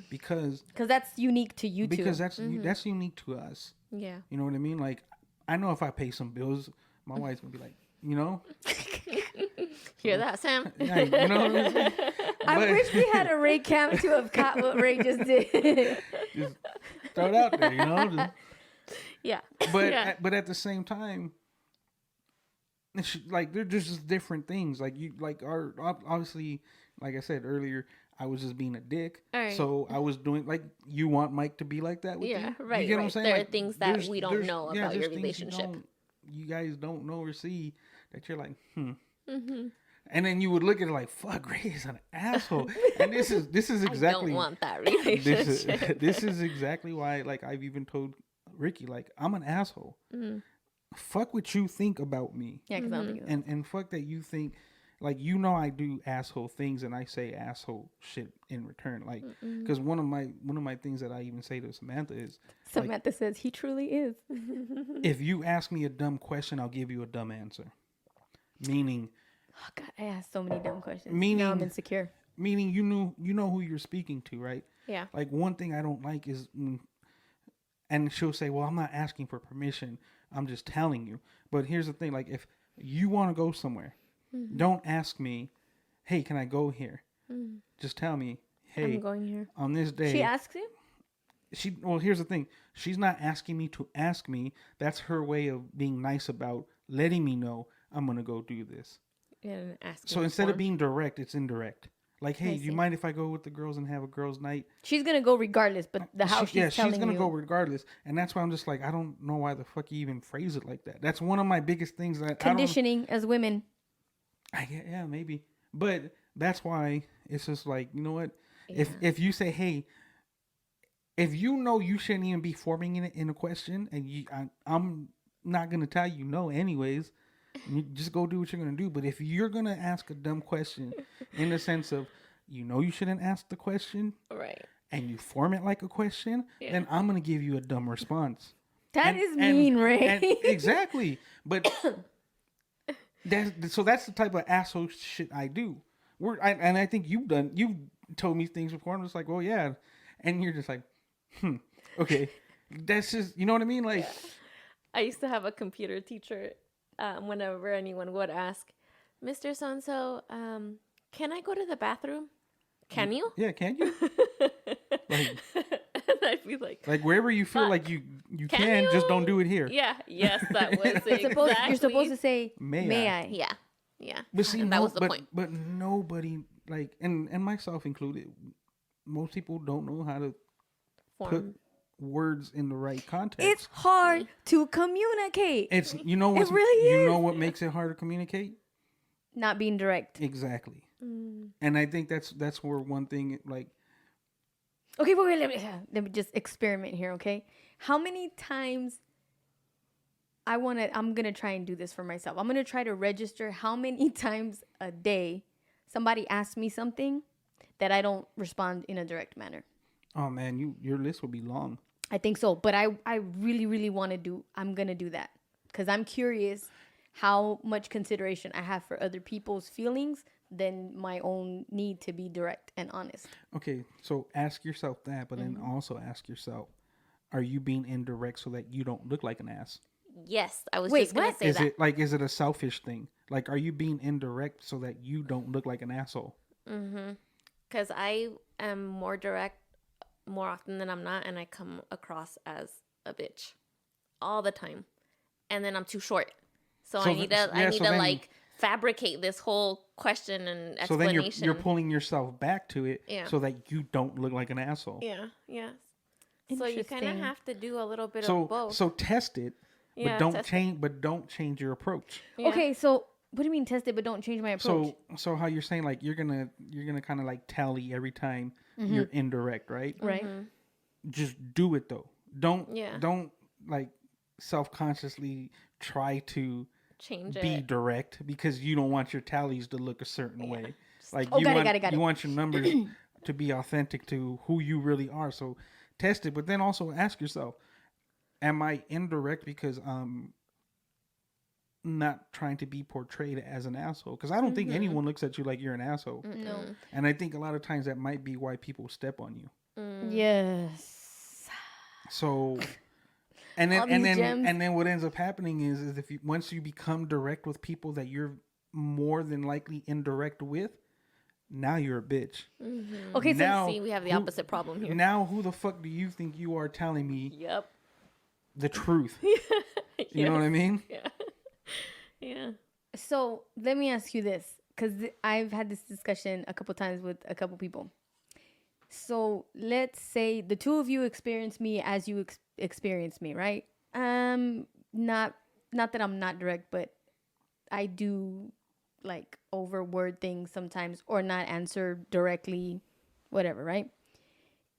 because that's unique to you two. because that's unique to us. Yeah. You know what I mean? Like, I know if I pay some bills, my wife's gonna be like, you know, Hear that, Sam? yeah, you know what I'm saying? I But- wish we had a Ray cam to have caught what Ray just did. just throw it out there, you know. Yeah. But Yeah. but at the same time, like they're just different things. Like you, like our obviously, like I said earlier, I was just being a dick. All right. So I was doing like, you want Mike to be like that with you? Yeah, You right, get what I'm right. saying? There are Like, things that we don't there's- know yeah, about there's your things relationship. You guys don't know or see, that you're like, And then you would look at it like, fuck, Ray is an asshole. And this is exactly I don't want that this relationship. this is exactly why, like, I've even told Ricky, like, I'm an asshole. Fuck what you think about me. Yeah, because I don't think of that. And fuck that you think, like, I do asshole things and I say asshole shit in return. Like, because one of my things that I even say to Samantha is, Samantha says he truly is. if you ask me a dumb question, I'll give you a dumb answer. Meaning, Oh God, I asked so many dumb questions. Meaning- Now I'm insecure. you know who you're speaking to, right? Yeah. Like, one thing I don't like is, and she'll say, well, I'm not asking for permission, I'm just telling you. But here's the thing, like, if you want to go somewhere, don't ask me, hey, can I go here? Just tell me, hey, I'm going here. on this day. She asks you? Well, here's the thing, she's not asking me to ask me. That's her way of being nice about letting me know I'm gonna go do this. And asking So instead of for- being direct, it's indirect. Like, hey, I do you see. mind if I go with the girls and have a girls' night? She's gonna go regardless, but the house she's telling she's gonna you. go regardless, and that's why I'm just like, I don't know why the fuck you even phrase it like that. That's one of my biggest things that Conditioning as women. yeah, maybe, but that's why it's just like, you know what? Yeah. If you say, hey, if you know you shouldn't even be forming it in a question, and I'm not gonna tell you no anyways. You just go do what you're gonna do. But if you're gonna ask a dumb question, in the sense of, you shouldn't ask the question, Right. and you form it like a question, then I'm gonna give you a dumb response. That is mean, Ray. Exactly. But that's the type of asshole shit I do. And I think you've told me things before. I'm just like, well, yeah, and you're just like, okay, that's just, you know what I mean, like. I used to have a computer teacher. Whenever anyone would ask, Mr. So-and-so, can I go to the bathroom? Can you? Yeah, can you? Like, And I'd be like, wherever you feel Fuck. like you can, just don't do it here. yeah, yes, that was it. You're supposed to say, May may I?" I? Yeah, yeah. But see, And that was the point. But nobody, like, and myself included, most people don't know how to put Form. words in the right context. It's hard to communicate. It's what's, really you is. know what makes it hard to communicate? Not being direct. Exactly. And I think that's where one thing, like, Okay, wait, let me just experiment here, okay? How many times I'm gonna try and do this for myself. I'm gonna try to register how many times a day somebody asks me something that I don't respond in a direct manner. oh man, your list will be long. I think so, but I really, really want to I'm gonna do that because I'm curious how much consideration I have for other people's feelings than my own need to be direct and honest. Okay, so ask yourself that, but then also ask yourself, are you being indirect so that you don't look like an ass? Yes, I was Wait, just going what? to say that. Is it a selfish thing? Like, are you being indirect so that you don't look like an asshole? Because I am more direct more often than I'm not, and I come across as a bitch all the time. And then I'm too short. So I need to like fabricate this whole question and So then explanation. you're pulling yourself back to it Yeah. so that you don't look like an asshole. Yeah, yes. So you kind of Interesting. have to do a little bit So of both. so test it, Yeah, but don't test it. change. But don't change your approach. Yeah. Okay, so what do you mean test it but don't change my approach? So how you're saying, like, you're gonna kind of like tally every time you're indirect, right? Right. Just do it though. Don't Yeah. don't like self-consciously try to Change be it. direct because you don't want your tallies to look a certain way. Like, Oh, you got it, want got it, got you it. want your numbers to be authentic to who you really are. So test it, but then also ask yourself, am I indirect because I'm not trying to be portrayed as an asshole? Because I don't think anyone looks at you like you're an asshole. No. And I think a lot of times that might be why people step on you. Yes. So, and then All these gems. and then what ends up happening is if you once you become direct with people that you're more than likely indirect with, now you're a bitch. Okay, so Now, See, we have the who- opposite problem here. Now who the fuck do you think you are telling me Yep. the truth? You know what I mean? Yeah. So let me ask you this, because I've had this discussion a couple times with a couple people. So let's say the two of you experience me as you experience me, right? Not that I'm not direct, but I do like overword things sometimes or not answer directly, whatever, right?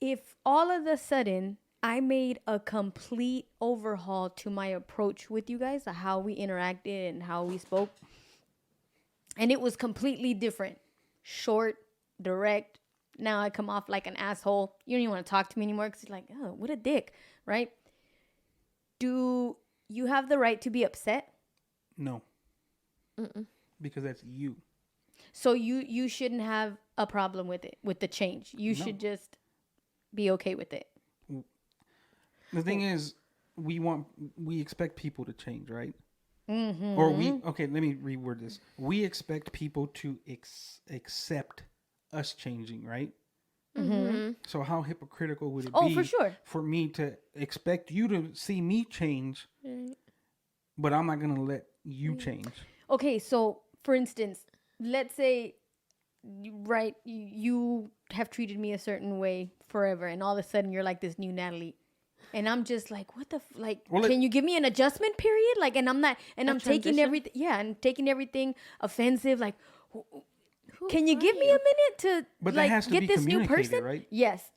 If all of a sudden I made a complete overhaul to my approach with you guys, how we interacted and how we spoke, and it was completely different, short, direct. Now I come off like an asshole. You don't even want to talk to me anymore because you're like, oh, what a dick, right? Do you have the right to be upset? No. Because that's you. So you shouldn't have a problem with it, with the change. You should just be okay with it. The thing is, we expect people to change, right? Or let me reword this. We expect people to accept us changing, right? So how hypocritical would it be for sure. for me to expect you to see me change, but I'm not going to let you change? Okay, so for instance, let's say, you have treated me a certain way forever, and all of a sudden you're like this new Natalie. And I'm just like, what the can you give me an adjustment period? Like, and I'm not, and I'm taking everything, and taking everything offensive. Like, can you give me a minute to get this new person? Right? Yes,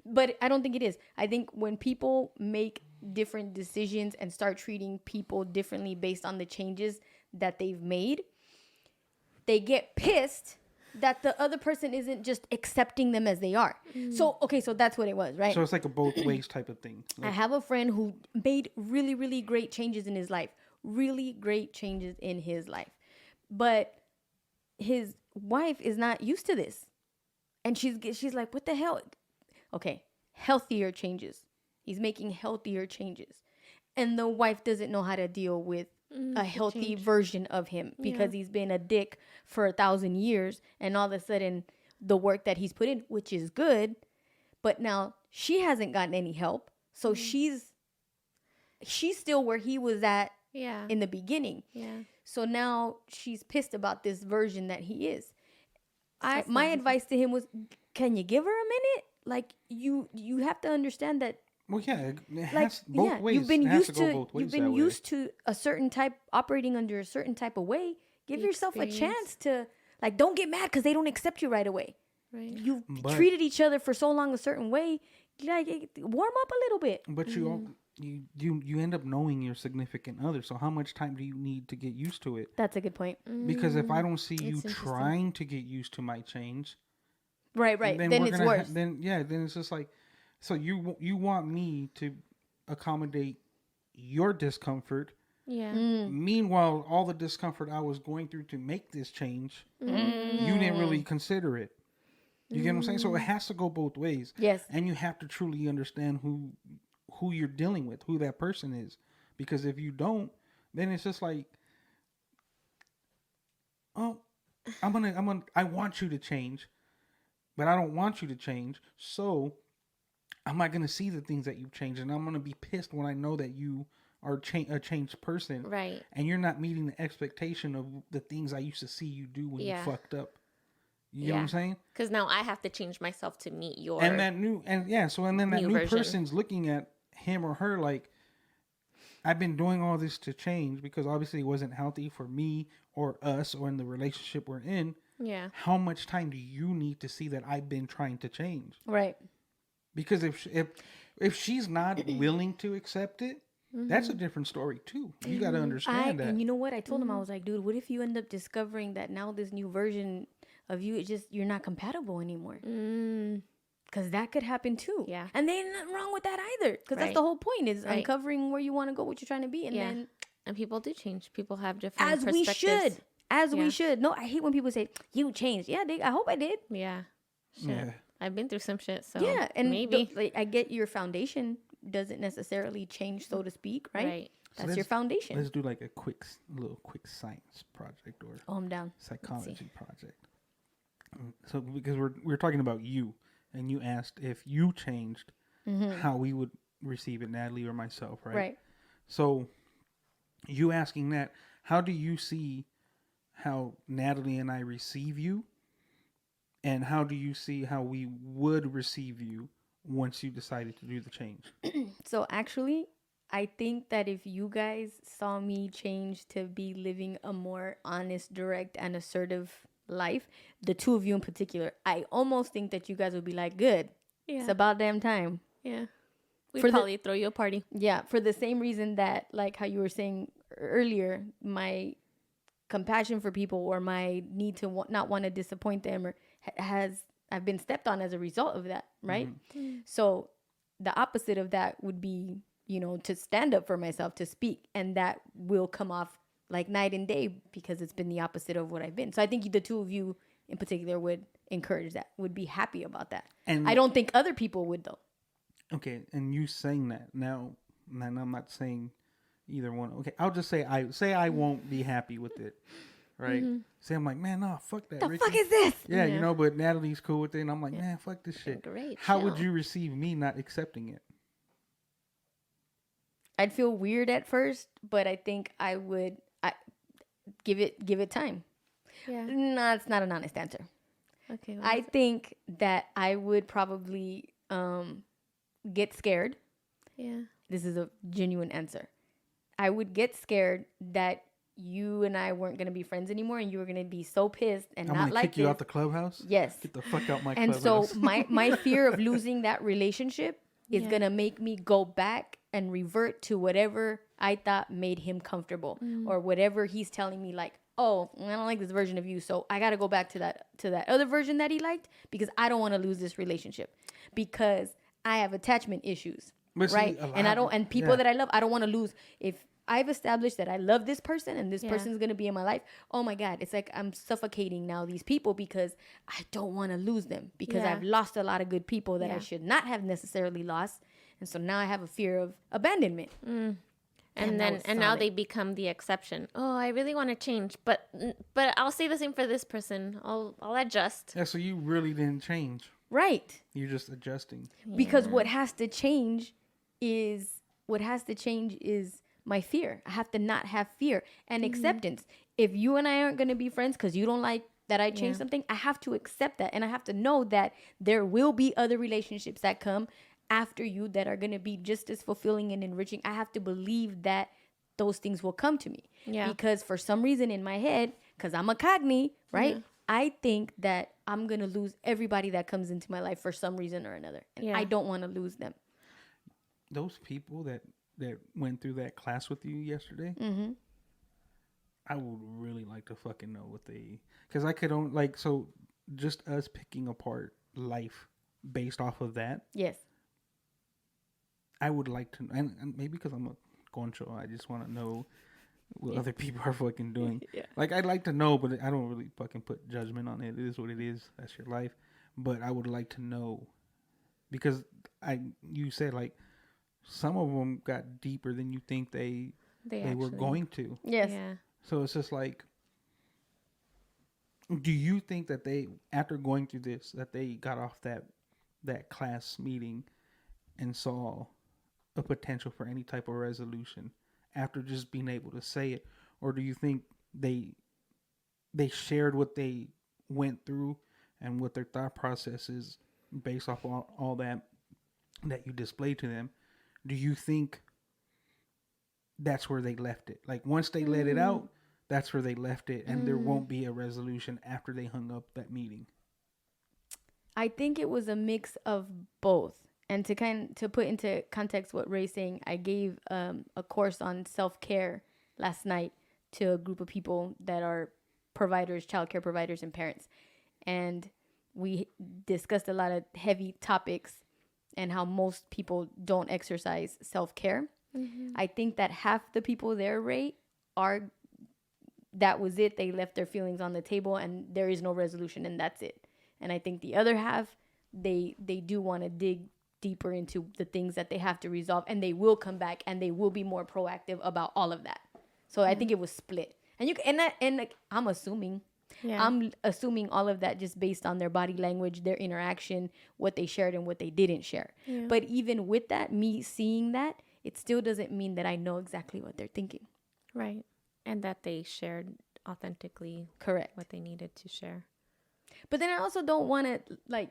but I don't think it is. I think when people make different decisions and start treating people differently based on the changes that they've made, they get pissed that the other person isn't just accepting them as they are. So that's what it was, right? So it's like a both ways type of thing. I have a friend who made really, really great changes in his life. Really great changes in his life. But his wife is not used to this. And she's like, what the hell? Okay, healthier changes. He's making healthier changes. And the wife doesn't know how to deal with a healthy version of him because he's been a dick for 1,000 years, and all of a sudden the work that he's put in, which is good, but now she hasn't gotten any help, so she's still where he was at in the beginning. So now she's pissed about this version that he is. My advice to him was, can you give her a minute? Like, you have to understand that. Well, yeah, it has both ways. You've been used to a certain type, operating under a certain type of way. Give yourself a chance to, like, don't get mad because they don't accept you right away. Right. You've treated each other for so long a certain way. Like, warm up a little bit. But you end up knowing your significant other. So how much time do you need to get used to it? That's a good point. Because if I don't see you trying to get used to my change, right, then it's worse. Then it's just like. So you want me to accommodate your discomfort. Yeah. Meanwhile, all the discomfort I was going through to make this change, you didn't really consider it. You get what I'm saying? So it has to go both ways. Yes. And you have to truly understand who you're dealing with, who that person is. Because if you don't, then it's just like, oh, I want you to change, but I don't want you to change. So I'm not going to see the things that you've changed, and I'm going to be pissed when I know that you are a changed person. Right. And you're not meeting the expectation of the things I used to see you do when you fucked up. You know what I'm saying? Because now I have to change myself to meet your and that new person's looking at him or her like, I've been doing all this to change because obviously it wasn't healthy for me or us or in the relationship we're in. Yeah. How much time do you need to see that I've been trying to change? Right. Because if she's not willing to accept it, that's a different story too. You got to understand that. And you know what? I told him, I was like, dude, what if you end up discovering that now this new version of you, you're not compatible anymore? Because that could happen too. Yeah. And there ain't nothing wrong with that either. Because that's the whole point, is uncovering where you want to go, what you're trying to be. And people do change. People have different perspectives. We should. No, I hate when people say, you changed. Yeah, I hope I did. Yeah. Shit. Yeah. I've been through some shit, so and maybe. I get your foundation doesn't necessarily change, so to speak, right? Right. That's your foundation. Let's do like a little quick science project or I'm down. Psychology project. So because we're talking about you, and you asked if you changed, how we would receive it, Natalie or myself, right? Right. So you asking that, how do you see how Natalie and I receive you? And how do you see how we would receive you once you decided to do the change? So actually, I think that if you guys saw me change to be living a more honest, direct, and assertive life, the two of you in particular, I almost think that you guys would be like, good. Yeah. It's about damn time. Yeah. We'd For the- probably throw you a party. Yeah, for the same reason that, like how you were saying earlier, my compassion for people or my need to not want to disappoint them or I've been stepped on as a result of that, right? So the opposite of that would be, to stand up for myself, to speak, and that will come off like night and day because it's been the opposite of what I've been. So I think the two of you in particular would encourage that, would be happy about that. And I don't think other people would though. Okay, and you saying that now, and I'm not saying either one. Okay, I'll just say I won't be happy with it, right? Say I'm like, man, nah, fuck that. The Ricky. fuck is this? Yeah, but Natalie's cool with it, and I'm like, man, fuck this shit. Great. How would chill. you receive me not accepting it? I'd feel weird at first, but I think I would give it time. Yeah. No, it's not an honest answer. Okay. I think that I would probably get scared. Yeah. This is a genuine answer. I would get scared that you and I weren't going to be friends anymore and you were going to be so pissed and I'm not gonna like kick you this. out the clubhouse. Yes. Get the fuck out my And clubhouse. so my fear of losing that relationship is Yeah. going to make me go back and revert to whatever I thought made him comfortable or whatever he's telling me, like, oh, I don't like this version of you, so I got to go back to that other version that he liked because I don't want to lose this relationship because I have attachment issues. But see, right? a And I lot- don't, and people yeah. that I love, I don't want to lose. If I've established that I love this person and this Yeah. person's going to be in my life, oh my God, it's like I'm suffocating now these people because I don't want to lose them because Yeah. I've lost a lot of good people that I Yeah. should not have necessarily lost. And so now I have a fear of abandonment. And Damn, that then was and now solid. they become the exception. Oh, I really want to change, but I'll say the same for this person. I'll adjust. Yeah, so you really didn't change. Right. You're just adjusting. Because what has to change is my fear. I have to not have fear and acceptance. If you and I aren't going to be friends because you don't like that I changed something, I have to accept that. And I have to know that there will be other relationships that come after you that are going to be just as fulfilling and enriching. I have to believe that those things will come to me. Yeah. Because for some reason in my head, because I'm a COGNY, right? Yeah. I think that I'm going to lose everybody that comes into my life for some reason or another. And Yeah. I don't want to lose them. Those people that went through that class with you yesterday, I would really like to fucking know what they, because I could only, like, so just us picking apart life based off of that, Yes. I would like to, and maybe because I'm a concho, I just want to know what other people are fucking doing. Yeah. Like, I'd like to know, but I don't really fucking put judgment on it. It is what it is. That's your life. But I would like to know, because you said, like, some of them got deeper than you think they were actually- going to. Yes. Yeah. So it's just like, do you think that they, after going through this, that they got off that class meeting and saw a potential for any type of resolution after just being able to say it? Or do you think they shared what they went through and what their thought process is based off all that you displayed to them? Do you think that's where they left it? Like, once they let it out, that's where they left it, and there won't be a resolution after they hung up that meeting? I think it was a mix of both. And to put into context what Ray's saying, I gave a course on self-care last night to a group of people that are providers, childcare providers, and parents. And we discussed a lot of heavy topics and how most people don't exercise self-care. I think that half the people there, Ray, that was it. They left their feelings on the table and there is no resolution and that's it. And I think the other half, they do want to dig deeper into the things that they have to resolve, and they will come back and they will be more proactive about all of that. So I think it was split. And like, I'm assuming all of that just based on their body language, their interaction, what they shared and what they didn't share. Yeah. But even with that, me seeing that, it still doesn't mean that I know exactly what they're thinking. Right. And that they shared authentically Correct. what they needed to share. But then I also don't want to, like,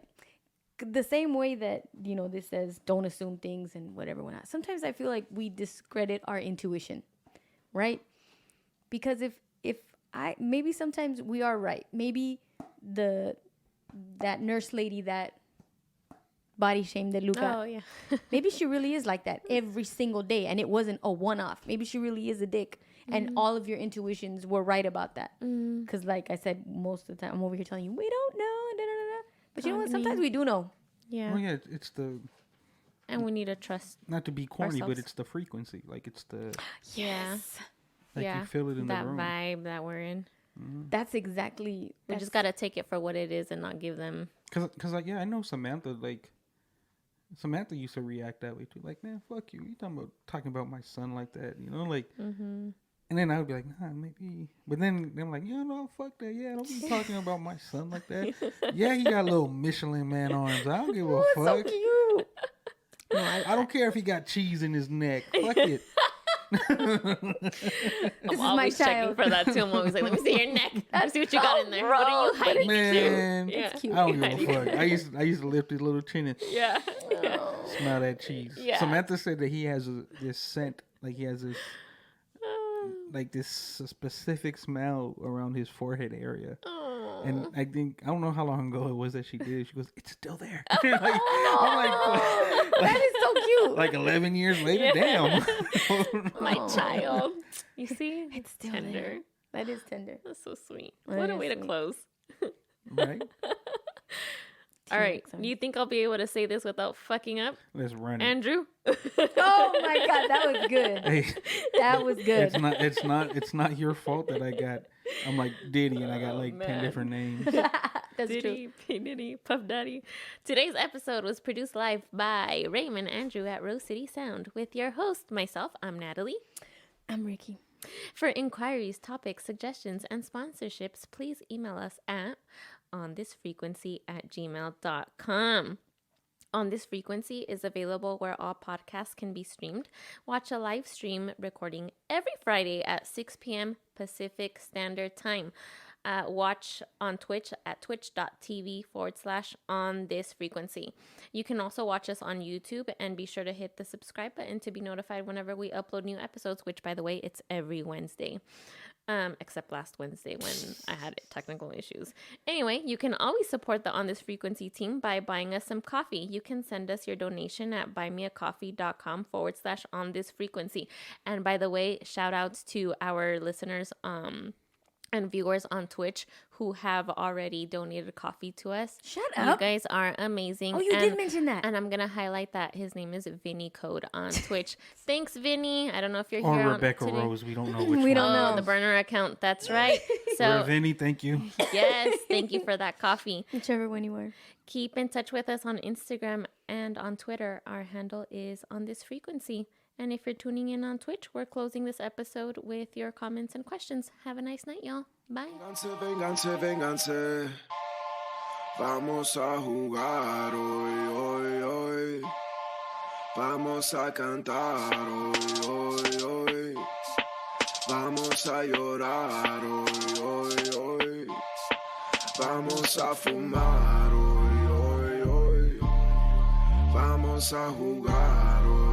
the same way that, you know, this says don't assume things and whatever, whatnot. Sometimes I feel like we discredit our intuition, right? Because maybe sometimes we are right. Maybe that nurse lady that body shamed the Luca. Oh, yeah. Maybe she really is like that every single day and it wasn't a one-off. Maybe she really is a dick and all of your intuitions were right about that. Because like I said, most of the time I'm over here telling you, we don't know. Da, da, da, da. But you know what? Sometimes we do know. Yeah. Well, yeah, it's the... And we need to trust. Not to be corny, ourselves. but it's the frequency. Like, it's the... Yes. Like, Yeah. you feel it in that the room. vibe that we're in. That's exactly... We just got to take it for what it is and not give them... Because, like, yeah, I know Samantha, like... Samantha used to react that way, too. Like, man, fuck you. You talking about my son like that, you know? Like... And then I would be like, nah, maybe. But then I'm like, yeah, no, fuck that. Yeah, don't be talking about my son like that. Yeah, he got little Michelin Man arms. I don't give a fuck. So cute. No, I don't care if he got cheese in his neck. Fuck it. I'm is always my checking child. for that too. I'm always like, let me see your neck. Let me see what you got in there. What are you hiding? Man, Yeah. It's cute. I don't give a fuck. I used to lift his little chin and Yeah. smell that cheese. Yeah. Samantha said that he has this scent, like he has this, like this specific smell around his forehead area. And I don't know how long ago it was that she did it. She goes, it's still there. Like, I'm like, That is so cute. like 11 years later, damn. My child. You see? It's still tender. there. That is tender. That's so sweet. That What a is way to sweet. close. Right? All right. Excellent. Do you think I'll be able to say this without fucking up? Let's run it. Andrew? Oh my God, that was good. Hey, That was good. it's not your fault that I got, I'm like Diddy and I got like 10 man. different names. That's true. Diddy, P. Diddy, Puff Daddy. Today's episode was produced live by Raymond Andrew at Rose City Sound with your host, myself. I'm Natalie. I'm Ricky. For inquiries, topics, suggestions, and sponsorships, please email us at onthisfrequency@gmail.com. On This Frequency is available where all podcasts can be streamed. Watch a live stream recording every Friday at 6 p.m. Pacific Standard Time. Watch on Twitch at twitch.tv/onthisfrequency. You can also watch us on YouTube and be sure to hit the subscribe button to be notified whenever we upload new episodes, which, by the way, it's every Wednesday. Except last Wednesday when I had technical issues. Anyway, you can always support the On This Frequency team by buying us some coffee. You can send us your donation at buymeacoffee.com/onthisfrequency. And by the way, shout outs to our listeners and viewers on Twitch who have already donated coffee to us. Shut You up. guys are amazing. Oh, you did mention that. And I'm going to highlight that his name is Vinny Code on Twitch. Thanks, Vinny. I don't know if you're Or here Rebecca today. Rose. We don't know which We one. don't know. The burner account. That's right. So, Vinny, thank you. yes, thank you for that coffee. Whichever one you were. Keep in touch with us on Instagram and on Twitter. Our handle is On This Frequency. And if you're tuning in on Twitch, we're closing this episode with your comments and questions. Have a nice night, y'all. Bye. Vénganse, vénganse. Vamos a jugar hoy, hoy, hoy. Vamos a cantar hoy, hoy, hoy. Vamos a llorar hoy, hoy, hoy. Vamos a fumar hoy, hoy, hoy. Vamos a jugar hoy.